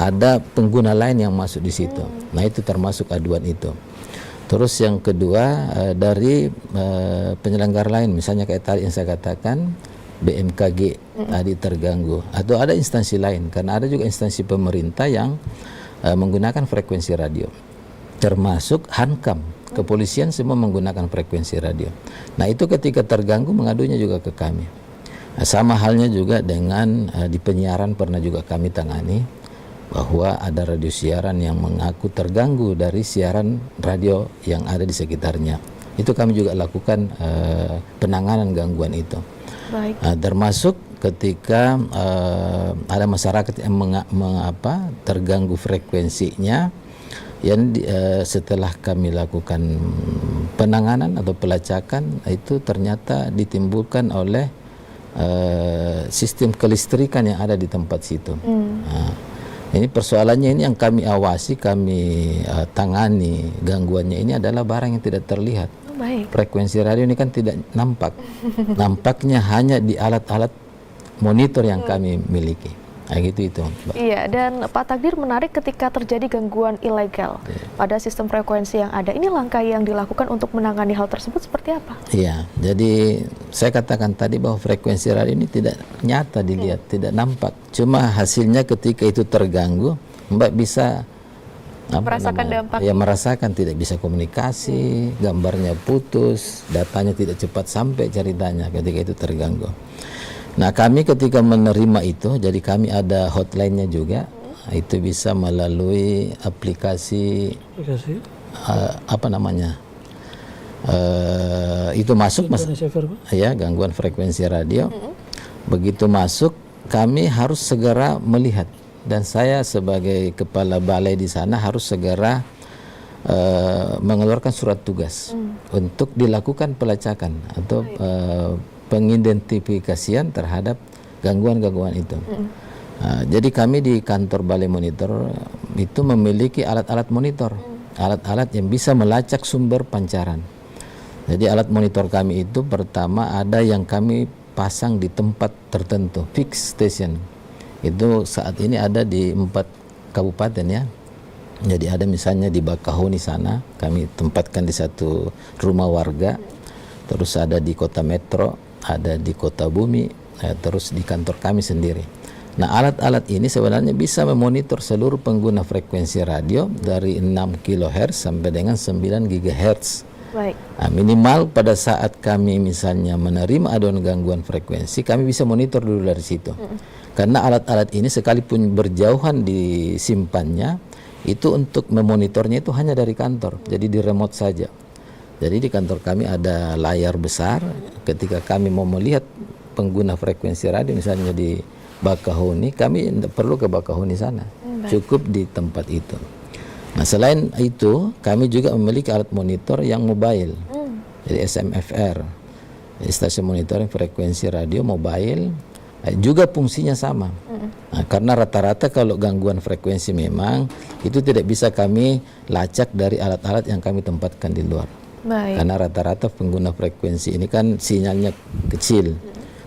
S2: ada pengguna lain yang masuk di situ. Nah, itu termasuk aduan itu. Terus yang kedua dari penyelenggara lain, misalnya kayak tadi yang saya katakan BMKG tadi terganggu, atau ada instansi lain, karena ada juga instansi pemerintah yang menggunakan frekuensi radio, termasuk Hankam, kepolisian semua menggunakan frekuensi radio. Nah, itu ketika terganggu mengadunya juga ke kami. Nah, sama halnya juga dengan di penyiaran pernah juga kami tangani, bahwa ada radio siaran yang mengaku terganggu dari siaran radio yang ada di sekitarnya. Itu kami juga lakukan penanganan gangguan itu.
S1: Baik.
S2: Termasuk ketika ada masyarakat yang terganggu frekuensinya, yang setelah kami lakukan penanganan atau pelacakan, itu ternyata ditimbulkan oleh sistem kelistrikan yang ada di tempat situ. Ini persoalannya ini yang kami awasi, kami tangani gangguannya ini adalah barang yang tidak terlihat.
S1: Baik.
S2: Frekuensi radio ini kan tidak nampak. Nampaknya hanya di alat-alat monitor yang kami miliki. Nah, gitu itu, Mbak.
S1: Iya, dan Pak Takdir, menarik ketika terjadi gangguan ilegal pada sistem frekuensi yang ada. Ini langkah yang dilakukan untuk menangani hal tersebut seperti apa?
S2: Iya, jadi saya katakan tadi bahwa frekuensi radio ini tidak nyata dilihat, tidak nampak. Cuma hasilnya ketika itu terganggu, Mbak bisa
S1: merasakan dampak.
S2: Ya, merasakan tidak bisa komunikasi, gambarnya putus, datanya tidak cepat sampai ceritanya ketika itu terganggu. Nah, kami ketika menerima itu, jadi kami ada hotline-nya juga. Itu bisa melalui aplikasi itu masuk ya, gangguan frekuensi radio. Begitu masuk, kami harus segera melihat, dan saya sebagai kepala balai di sana harus segera mengeluarkan surat tugas untuk dilakukan pelacakan atau pengidentifikasian terhadap gangguan-gangguan itu. Jadi kami di kantor Balai Monitor itu memiliki alat-alat monitor, alat-alat yang bisa melacak sumber pancaran. Jadi alat monitor kami itu pertama ada yang kami pasang di tempat tertentu, fixed station. Itu saat ini ada di 4 kabupaten ya. Jadi ada misalnya di Bakahuni sana, kami tempatkan di satu rumah warga. Terus ada di Kota Metro, ada di Kota Bumi, terus di kantor kami sendiri. Nah, alat-alat ini sebenarnya bisa memonitor seluruh pengguna frekuensi radio dari 6 kHz sampai dengan 9 GHz.
S1: Baik.
S2: Nah, minimal pada saat kami misalnya menerima aduan gangguan frekuensi, kami bisa monitor dulu dari situ. Karena alat-alat ini sekalipun berjauhan disimpannya, itu untuk memonitornya itu hanya dari kantor, jadi di remote saja. Jadi di kantor kami ada layar besar, ketika kami mau melihat pengguna frekuensi radio misalnya di Bakahuni, kami tidak perlu ke Bakahuni sana, cukup di tempat itu. Nah, selain itu kami juga memiliki alat monitor yang mobile, jadi SMFR, jadi stasiun monitoring frekuensi radio mobile, juga fungsinya sama. Nah, karena rata-rata kalau gangguan frekuensi memang itu tidak bisa kami lacak dari alat-alat yang kami tempatkan di luar.
S1: Baik.
S2: Karena rata-rata pengguna frekuensi ini kan sinyalnya kecil,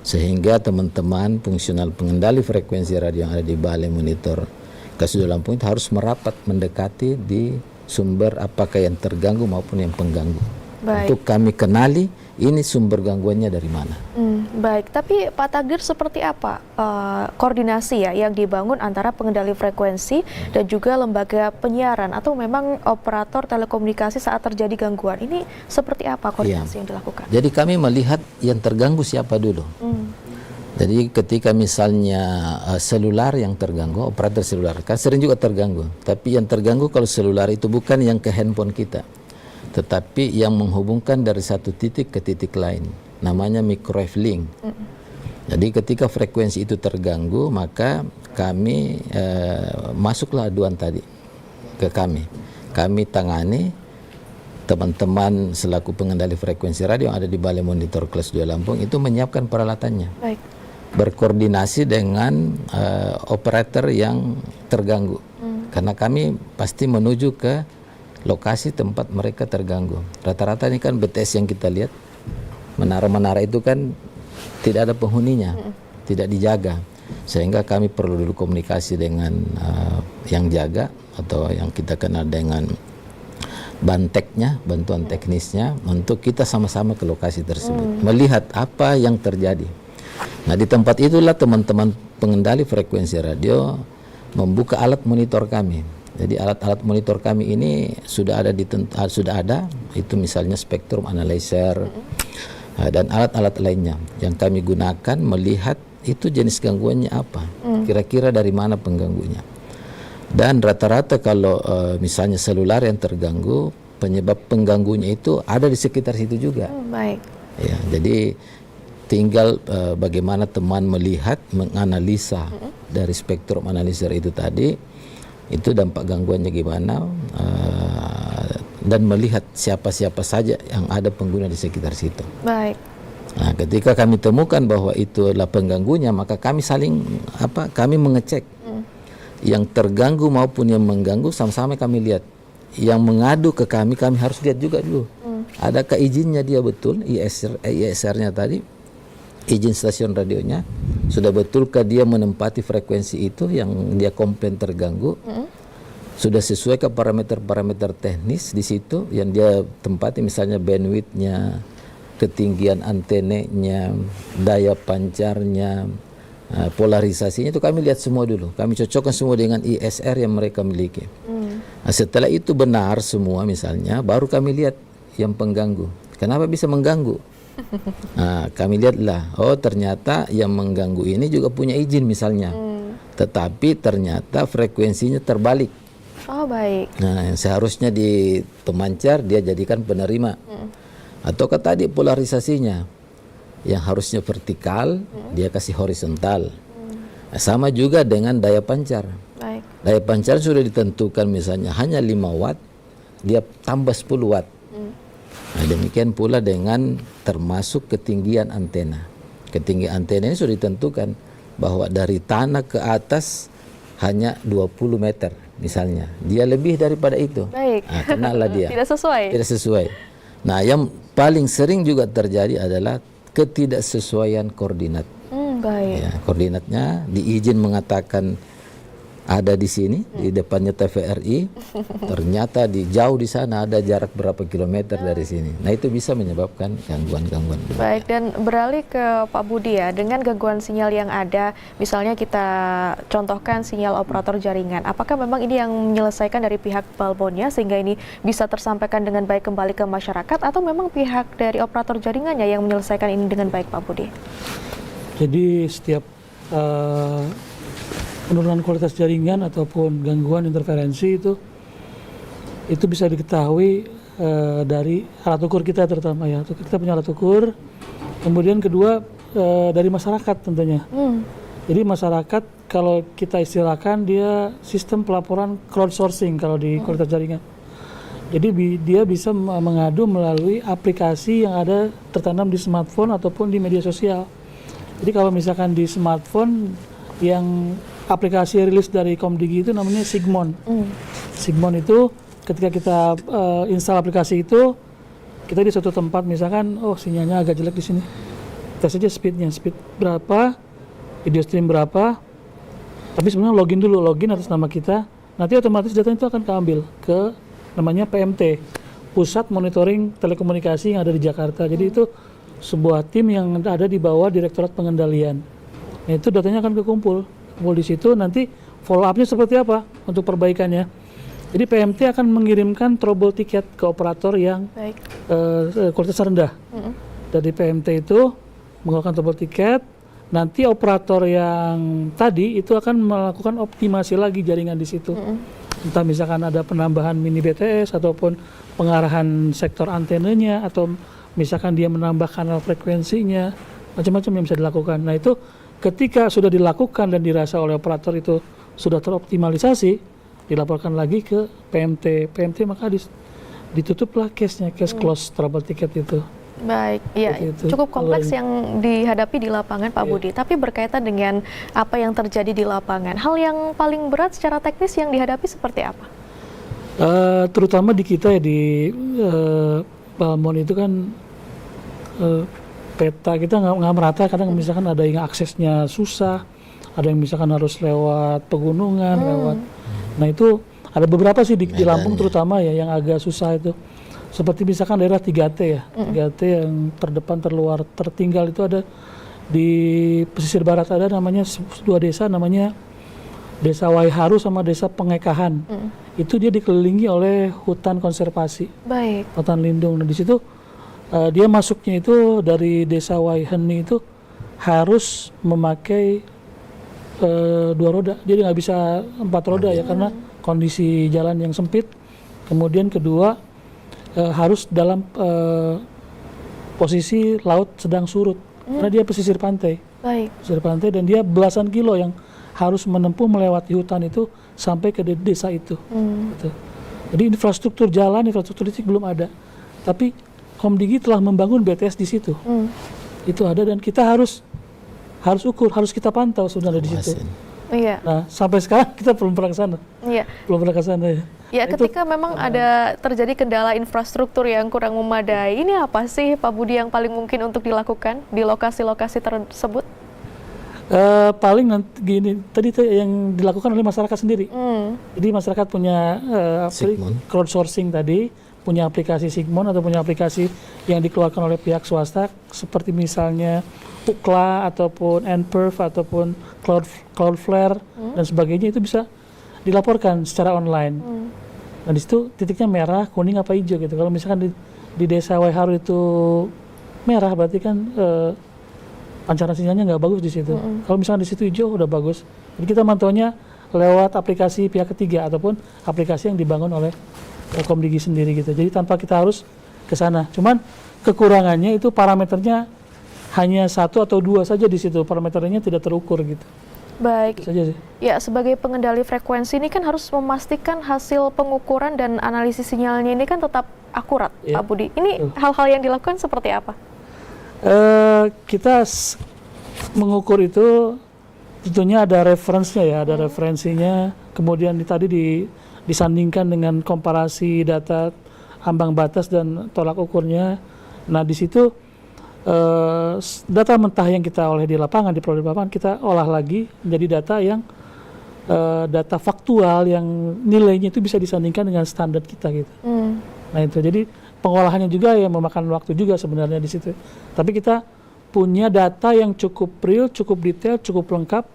S2: sehingga teman-teman fungsional pengendali frekuensi radio yang ada di Balai Monitor Kelas 2 Lampung itu harus merapat mendekati di sumber apakah yang terganggu maupun yang pengganggu.
S1: Baik.
S2: Untuk kami kenali ini sumber gangguannya dari mana.
S1: Baik, tapi Pak Tagir seperti apa koordinasi ya yang dibangun antara pengendali frekuensi dan juga lembaga penyiaran atau memang operator telekomunikasi saat terjadi gangguan? Ini seperti apa koordinasi yang dilakukan?
S2: Jadi kami melihat yang terganggu siapa dulu. Jadi ketika misalnya selular yang terganggu, operator selular kan sering juga terganggu. Tapi yang terganggu kalau selular itu bukan yang ke handphone kita, tetapi yang menghubungkan dari satu titik ke titik lain, namanya microwave link. Jadi ketika frekuensi itu terganggu, maka kami masuklah aduan tadi ke kami. Kami tangani, teman-teman selaku pengendali frekuensi radio yang ada di Balai Monitor Kelas 2 Lampung itu menyiapkan peralatannya.
S1: Baik.
S2: Berkoordinasi dengan operator yang terganggu. Karena kami pasti menuju ke lokasi tempat mereka terganggu. Rata-rata ini kan BTS yang kita lihat, menara-menara itu kan tidak ada penghuninya, tidak dijaga. Sehingga kami perlu dulu komunikasi dengan yang jaga atau yang kita kenal dengan banteknya, bantuan teknisnya, untuk kita sama-sama ke lokasi tersebut, melihat apa yang terjadi. Nah, di tempat itulah teman-teman pengendali frekuensi radio membuka alat monitor kami. Jadi alat-alat monitor kami ini sudah ada itu misalnya spektrum analyzer dan alat-alat lainnya yang kami gunakan melihat itu jenis gangguannya apa, kira-kira dari mana pengganggunya. Dan rata-rata kalau misalnya selular yang terganggu, penyebab pengganggunya itu ada di sekitar situ juga.
S1: Baik.
S2: Ya, jadi tinggal bagaimana teman melihat, menganalisa dari spektrum analyzer itu tadi, itu dampak gangguannya gimana, dan melihat siapa-siapa saja yang ada pengguna di sekitar situ.
S1: Baik.
S2: Nah, ketika kami temukan bahwa itu adalah pengganggunya, maka kami kami mengecek yang terganggu maupun yang mengganggu, sama-sama kami lihat. Yang mengadu ke kami harus lihat juga dulu. Adakah izinnya dia betul, ISR-nya tadi, izin stasiun radionya, sudah betulkah dia menempati frekuensi itu yang dia komplain terganggu? Sudah sesuai ke parameter-parameter teknis di situ yang dia tempati, misalnya bandwidth-nya, ketinggian antenanya, daya pancarnya, polarisasinya, itu kami lihat semua dulu. Kami cocokkan semua dengan ISR yang mereka miliki. Nah, setelah itu benar semua misalnya, baru kami lihat yang pengganggu. Kenapa bisa mengganggu? Nah, kami lihatlah, oh ternyata yang mengganggu ini juga punya izin misalnya. Tetapi ternyata frekuensinya terbalik.
S1: Oh, baik.
S2: Nah, yang seharusnya di pemancar dia jadikan penerima. Ataukah tadi polarisasinya yang harusnya vertikal dia kasih horizontal. Nah, sama juga dengan daya pancar.
S1: Baik.
S2: Daya pancar sudah ditentukan misalnya hanya 5 watt, dia tambah 10 watt. Nah, demikian pula dengan termasuk ketinggian antena. Ketinggian antena ini sudah ditentukan bahwa dari tanah ke atas hanya 20 meter misalnya. Dia lebih daripada itu.
S1: Baik.
S2: Nah, kenalah dia.
S1: Tidak sesuai.
S2: Tidak sesuai. Nah, yang paling sering juga terjadi adalah ketidaksesuaian koordinat.
S1: Baik.
S2: Ya, koordinatnya diizin mengatakan ada di sini di depannya TVRI, ternyata jauh di sana ada jarak berapa kilometer dari sini. Nah itu bisa menyebabkan gangguan-gangguan.
S1: Baik, dan beralih ke Pak Budi ya, dengan gangguan sinyal yang ada, misalnya kita contohkan sinyal operator jaringan, apakah memang ini yang menyelesaikan dari pihak Balmonnya sehingga ini bisa tersampaikan dengan baik kembali ke masyarakat, atau memang pihak dari operator jaringannya yang menyelesaikan ini dengan baik, Pak Budi?
S3: Jadi setiap penurunan kualitas jaringan ataupun gangguan interferensi itu bisa diketahui dari alat ukur kita terutama ya. Kita punya alat ukur. Kemudian kedua dari masyarakat tentunya. Jadi masyarakat kalau kita istilahkan dia sistem pelaporan crowdsourcing kalau di kualitas jaringan. Jadi dia bisa mengadu melalui aplikasi yang ada tertanam di smartphone ataupun di media sosial. Jadi kalau misalkan di smartphone yang aplikasi rilis dari Komdigi itu namanya Sigmon. Sigmon itu ketika kita install aplikasi itu, kita di suatu tempat misalkan, oh sinyalnya agak jelek di sini. Tes aja speed berapa, video stream berapa. Tapi sebenarnya login atas nama kita. Nanti otomatis data itu akan keambil ke namanya PMT, Pusat Monitoring Telekomunikasi yang ada di Jakarta. Jadi itu sebuah tim yang ada di bawah Direktorat Pengendalian. Nah, itu datanya akan kekumpul di situ, nanti follow up-nya seperti apa untuk perbaikannya. Jadi PMT akan mengirimkan trouble ticket ke operator yang kualitasnya rendah. Dari PMT itu mengeluarkan trouble ticket, nanti operator yang tadi itu akan melakukan optimasi lagi jaringan di situ. Entah misalkan ada penambahan mini BTS ataupun pengarahan sektor antenanya, atau misalkan dia menambah kanal frekuensinya, macam-macam yang bisa dilakukan. Nah itu ketika sudah dilakukan dan dirasa oleh operator itu sudah teroptimalisasi, dilaporkan lagi ke PMT, maka ditutuplah case-nya, case close trouble ticket itu.
S1: Baik, ya cukup kompleks yang dihadapi di lapangan Pak Budi, tapi berkaitan dengan apa yang terjadi di lapangan, hal yang paling berat secara teknis yang dihadapi seperti apa?
S3: Terutama di kita ya, di Balmon itu kan peta kita nggak merata, kadang misalkan ada yang aksesnya susah, ada yang misalkan harus lewat pegunungan, nah itu ada beberapa sih di Lampung terutama ya yang agak susah itu, seperti misalkan daerah 3T ya, 3T yang terdepan terluar tertinggal itu ada di pesisir barat, ada namanya dua desa, namanya Desa Waiharu sama Desa Pengekahan. Itu dia dikelilingi oleh hutan konservasi, hutan lindung. Nah di situ dia masuknya itu dari Desa Waiheni itu harus memakai 2 roda, jadi nggak bisa 4 roda ya, karena kondisi jalan yang sempit. Kemudian kedua harus dalam posisi laut sedang surut, karena dia pesisir pantai, pesisir pantai, dan dia belasan kilo yang harus menempuh melewati hutan itu sampai ke desa itu. Gitu. Jadi infrastruktur jalan, infrastruktur listrik belum ada, tapi Komdigi telah membangun BTS di situ. Itu ada, dan kita harus ukur, harus kita pantau sebenarnya di situ. Nah, sampai sekarang kita belum pernah ke sana. Belum pernah ke sana ya.
S1: Ya, ketika memang ada terjadi kendala infrastruktur yang kurang memadai, ini apa sih Pak Budi yang paling mungkin untuk dilakukan di lokasi-lokasi tersebut?
S3: Paling nanti gini, tadi yang dilakukan oleh masyarakat sendiri. Jadi masyarakat punya crowdsourcing tadi, punya aplikasi Sigmon atau punya aplikasi yang dikeluarkan oleh pihak swasta, seperti misalnya Ookla ataupun Nperf ataupun Cloudflare dan sebagainya, itu bisa dilaporkan secara online. Nah di situ titiknya merah, kuning apa hijau gitu. Kalau misalkan di Desa Waiharu itu merah, berarti kan pancaran sinyalnya nggak bagus di situ. Kalau misalkan di situ hijau udah bagus. Jadi kita mantaunya lewat aplikasi pihak ketiga ataupun aplikasi yang dibangun oleh Komdigi sendiri gitu. Jadi tanpa kita harus ke sana. Cuman kekurangannya itu parameternya hanya 1 atau 2 saja di situ. Parameternya tidak terukur gitu.
S1: Baik.
S3: Saja sih.
S1: Ya, sebagai pengendali frekuensi ini kan harus memastikan hasil pengukuran dan analisis sinyalnya ini kan tetap akurat, Pak Budi. Ini hal-hal yang dilakukan seperti apa?
S3: Kita mengukur itu tentunya ada referensinya ya, ada referensinya. Kemudian tadi disandingkan dengan komparasi data ambang batas dan tolak ukurnya. Nah di situ data mentah yang kita oleh di lapangan, diperoleh di lapangan, kita olah lagi menjadi data yang data faktual yang nilainya itu bisa disandingkan dengan standar kita gitu. Nah itu jadi pengolahannya juga yang memakan waktu juga sebenarnya di situ. Tapi kita punya data yang cukup real, cukup detail, cukup lengkap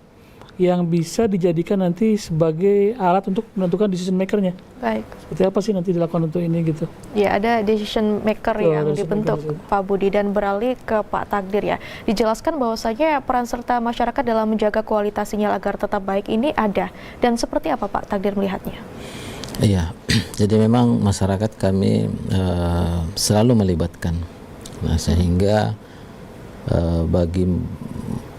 S3: yang bisa dijadikan nanti sebagai alat untuk menentukan decision maker-nya.
S1: Baik.
S3: Seperti apa sih nanti dilakukan untuk ini gitu.
S1: Ya, ada decision maker
S3: Betul,
S1: yang
S3: decision
S1: dibentuk
S3: maker.
S1: Pak Budi, dan beralih ke Pak Takdir ya. Dijelaskan bahwasanya peran serta masyarakat dalam menjaga kualitas sinyal agar tetap baik ini ada. Dan seperti apa Pak Takdir melihatnya?
S2: Iya, jadi memang masyarakat kami selalu melibatkan. Nah, sehingga bagi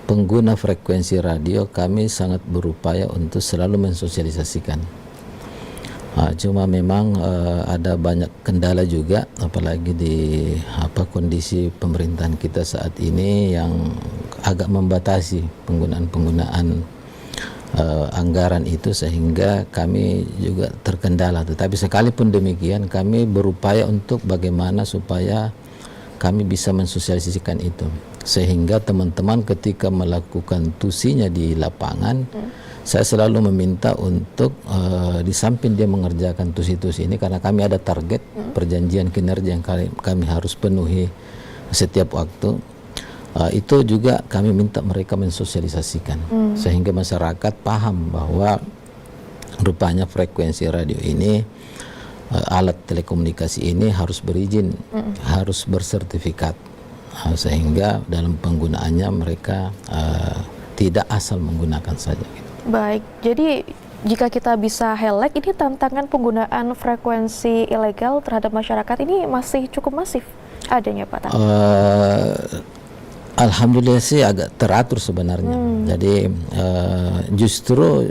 S2: pengguna frekuensi radio kami sangat berupaya untuk selalu mensosialisasikan. Cuma memang ada banyak kendala juga, apalagi di kondisi pemerintahan kita saat ini yang agak membatasi penggunaan anggaran itu, sehingga kami juga terkendala. Tetapi sekalipun demikian kami berupaya untuk bagaimana supaya kami bisa mensosialisasikan itu, sehingga teman-teman ketika melakukan tusinya di lapangan, saya selalu meminta untuk di samping dia mengerjakan tusi-tusi ini, karena kami ada target perjanjian kinerja yang kami harus penuhi setiap waktu, itu juga kami minta mereka mensosialisasikan, sehingga masyarakat paham bahwa rupanya frekuensi radio ini, alat telekomunikasi ini harus berizin, harus bersertifikat, sehingga dalam penggunaannya mereka tidak asal menggunakan saja.
S1: Baik, jadi jika kita bisa highlight, ini tantangan penggunaan frekuensi ilegal terhadap masyarakat ini masih cukup masif adanya Pak Takdir.
S2: Alhamdulillah sih agak teratur sebenarnya. Jadi justru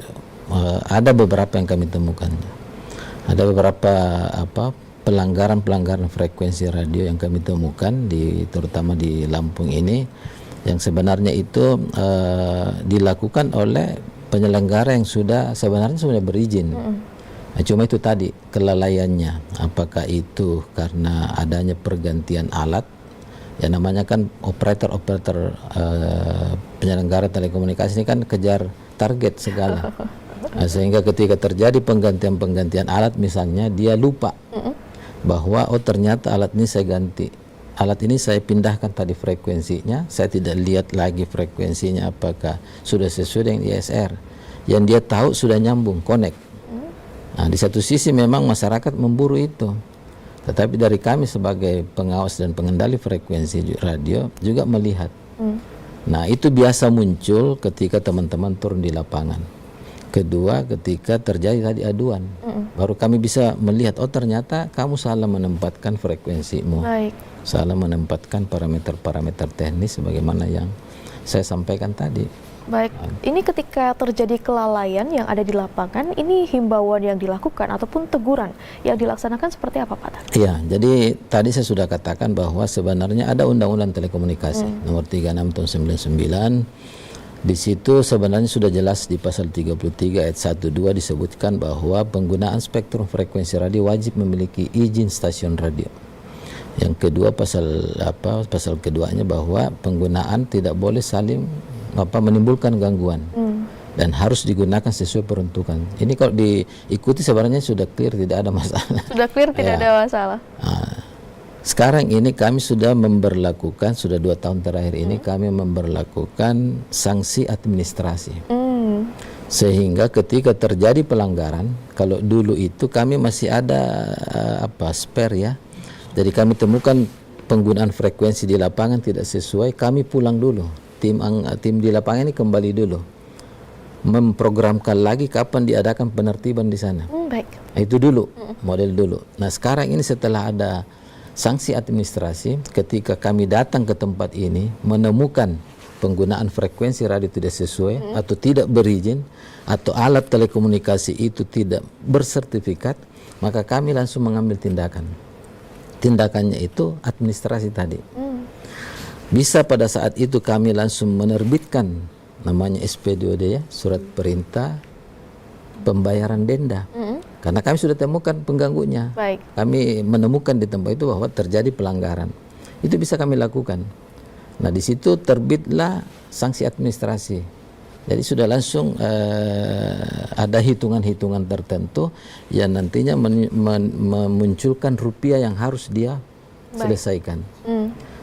S2: ada beberapa yang kami temukan. Ada beberapa pelanggaran frekuensi radio yang kami temukan terutama di Lampung ini, yang sebenarnya itu dilakukan oleh penyelenggara yang sebenarnya sudah berizin. Nah, cuma itu tadi kelalaiannya, apakah itu karena adanya pergantian alat, ya namanya kan operator penyelenggara telekomunikasi ini kan kejar target segala. Nah, sehingga ketika terjadi penggantian alat misalnya, dia lupa bahwa ternyata alat ini saya ganti, alat ini saya pindahkan tadi frekuensinya, saya tidak lihat lagi frekuensinya apakah sudah sesuai dengan ISR, yang dia tahu sudah nyambung, connect. Nah, di satu sisi memang masyarakat memburu itu, tetapi dari kami sebagai pengawas dan pengendali frekuensi radio juga melihat. Nah, itu biasa muncul ketika teman-teman turun di lapangan. Kedua, ketika terjadi tadi aduan, baru kami bisa melihat, ternyata kamu salah menempatkan frekuensimu.
S1: Baik.
S2: Salah menempatkan parameter-parameter teknis sebagaimana yang saya sampaikan tadi.
S1: Baik, ini ketika terjadi kelalaian yang ada di lapangan, ini himbauan yang dilakukan ataupun teguran yang dilaksanakan seperti apa Pak Takdir?
S2: Iya, jadi tadi saya sudah katakan bahwa sebenarnya ada Undang-Undang Telekomunikasi nomor 36 tahun 99. Di situ sebenarnya sudah jelas di pasal 33 ayat 1-2 disebutkan bahwa penggunaan spektrum frekuensi radio wajib memiliki izin stasiun radio. Yang kedua pasal keduanya bahwa penggunaan tidak boleh saling menimbulkan gangguan dan harus digunakan sesuai peruntukan. Ini kalau diikuti sebenarnya sudah clear, tidak ada masalah.
S1: Sudah clear, tidak ada masalah.
S2: Sekarang ini kami sudah memberlakukan, sudah 2 tahun terakhir ini kami memberlakukan sanksi administrasi. Sehingga ketika terjadi pelanggaran, kalau dulu itu kami masih ada spare ya. Jadi kami temukan penggunaan frekuensi di lapangan tidak sesuai, kami pulang dulu. Tim di lapangan ini kembali dulu. Memprogramkan lagi kapan diadakan penertiban di sana.
S1: Baik.
S2: Itu dulu, model dulu. Nah, sekarang ini setelah ada sanksi administrasi, ketika kami datang ke tempat ini menemukan penggunaan frekuensi radio tidak sesuai atau tidak berizin, atau alat telekomunikasi itu tidak bersertifikat, maka kami langsung mengambil tindakan. Tindakannya itu administrasi tadi. Bisa pada saat itu kami langsung menerbitkan namanya SP2D ya, surat perintah pembayaran denda. Karena kami sudah temukan pengganggunya.
S1: Baik.
S2: Kami menemukan di tempat itu bahwa terjadi pelanggaran. Itu bisa kami lakukan. Nah, di situ terbitlah sanksi administrasi Jadi sudah langsung ada hitungan-hitungan tertentu yang nantinya memunculkan rupiah yang harus dia selesaikan.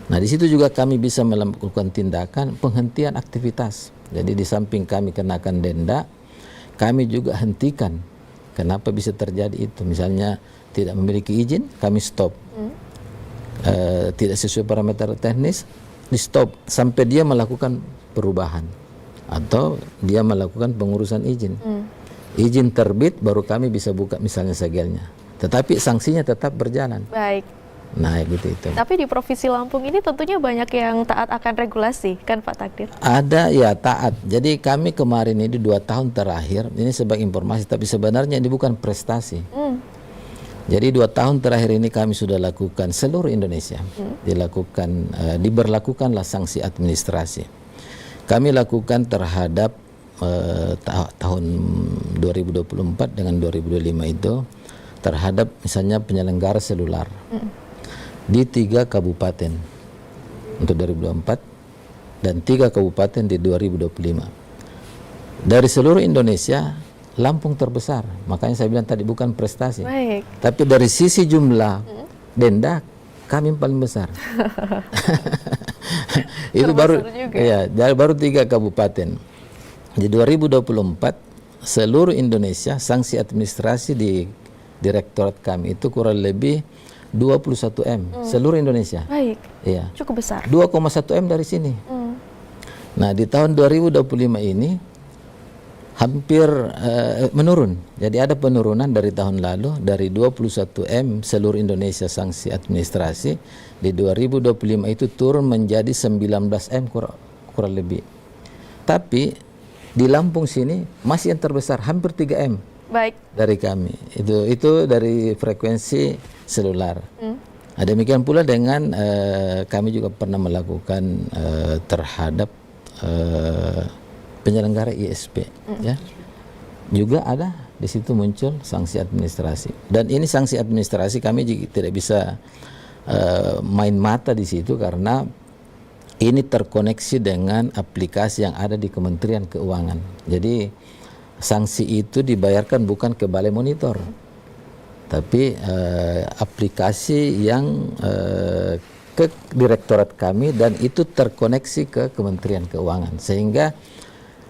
S2: Nah di situ juga kami bisa melakukan tindakan penghentian aktivitas. Jadi di samping kami kenakan denda, kami juga hentikan. Kenapa bisa terjadi itu? Misalnya tidak memiliki izin, kami stop. Tidak sesuai parameter teknis, di stop sampai dia melakukan perubahan atau dia melakukan pengurusan izin. Izin terbit baru kami bisa buka misalnya segelnya. Tetapi sanksinya tetap berjalan.
S1: Baik.
S2: Nah gitu itu.
S1: Tapi di Provinsi Lampung ini tentunya banyak yang taat akan regulasi, kan Pak Takdir?
S2: Ada ya taat. Jadi kami kemarin ini 2 tahun terakhir, ini sebagai informasi, tapi sebenarnya ini bukan prestasi. Jadi 2 tahun terakhir ini kami sudah lakukan seluruh Indonesia, diberlakukanlah sanksi administrasi. Kami lakukan terhadap tahun 2024 dengan 2025 itu terhadap misalnya penyelenggara selular di 3 kabupaten untuk 2024 dan 3 kabupaten di 2025. Dari seluruh Indonesia, Lampung terbesar. Makanya saya bilang tadi bukan prestasi.
S1: Baik.
S2: Tapi dari sisi jumlah denda kami paling besar. Itu baru ya, baru 3 kabupaten. Di 2024 seluruh Indonesia sanksi administrasi di direktorat kami itu kurang lebih 21 M seluruh Indonesia.
S1: Baik.
S2: Iya.
S1: Cukup besar.
S2: 2,1 M dari sini. Nah, di tahun 2025 ini hampir menurun. Jadi ada penurunan dari tahun lalu dari 21 M seluruh Indonesia sanksi administrasi, di 2025 itu turun menjadi 19 M kurang lebih. Tapi di Lampung sini masih yang terbesar hampir 3 M.
S1: Baik.
S2: Dari kami. Itu dari frekuensi selular. Nah, demikian pula dengan kami juga pernah melakukan terhadap penyelenggara ISP, ya, juga ada di situ muncul sanksi administrasi. Dan ini sanksi administrasi kami juga tidak bisa main mata di situ karena ini terkoneksi dengan aplikasi yang ada di Kementerian Keuangan. Jadi sanksi itu dibayarkan bukan ke Balai Monitor, tapi aplikasi yang ke direktorat kami dan itu terkoneksi ke Kementerian Keuangan. Sehingga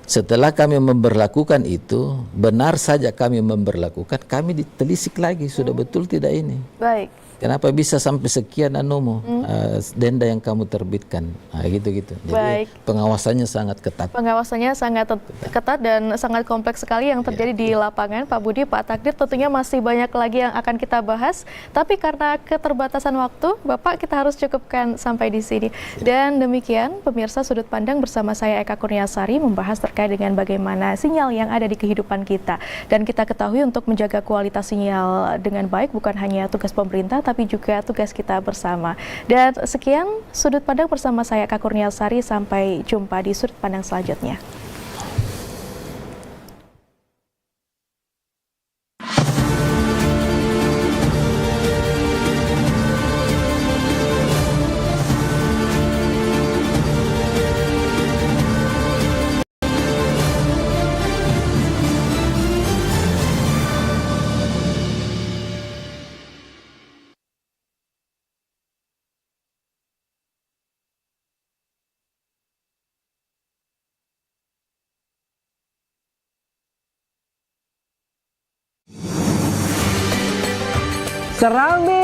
S2: setelah kami memberlakukan itu, benar saja kami memberlakukan, kami ditelisik lagi sudah betul tidak ini.
S1: Baik.
S2: Kenapa bisa sampai sekian anumu denda yang kamu terbitkan, gitu-gitu. Jadi
S1: Baik.
S2: pengawasannya sangat ketat.
S1: Pengawasannya sangat ketat dan sangat kompleks sekali yang terjadi di lapangan. Pak Budi, Pak Takdir, tentunya masih banyak lagi yang akan kita bahas. Tapi karena keterbatasan waktu, Bapak kita harus cukupkan sampai di sini. Dan demikian, pemirsa Sudut Pandang bersama saya Eka Kurniasari membahas terkait dengan bagaimana sinyal yang ada di kehidupan kita. Dan kita ketahui untuk menjaga kualitas sinyal dengan baik bukan hanya tugas pemerintah, tapi juga tugas kita bersama. Dan sekian Sudut Pandang bersama saya Eka Kurniasari. Sampai jumpa di Sudut Pandang selanjutnya.
S7: Serambi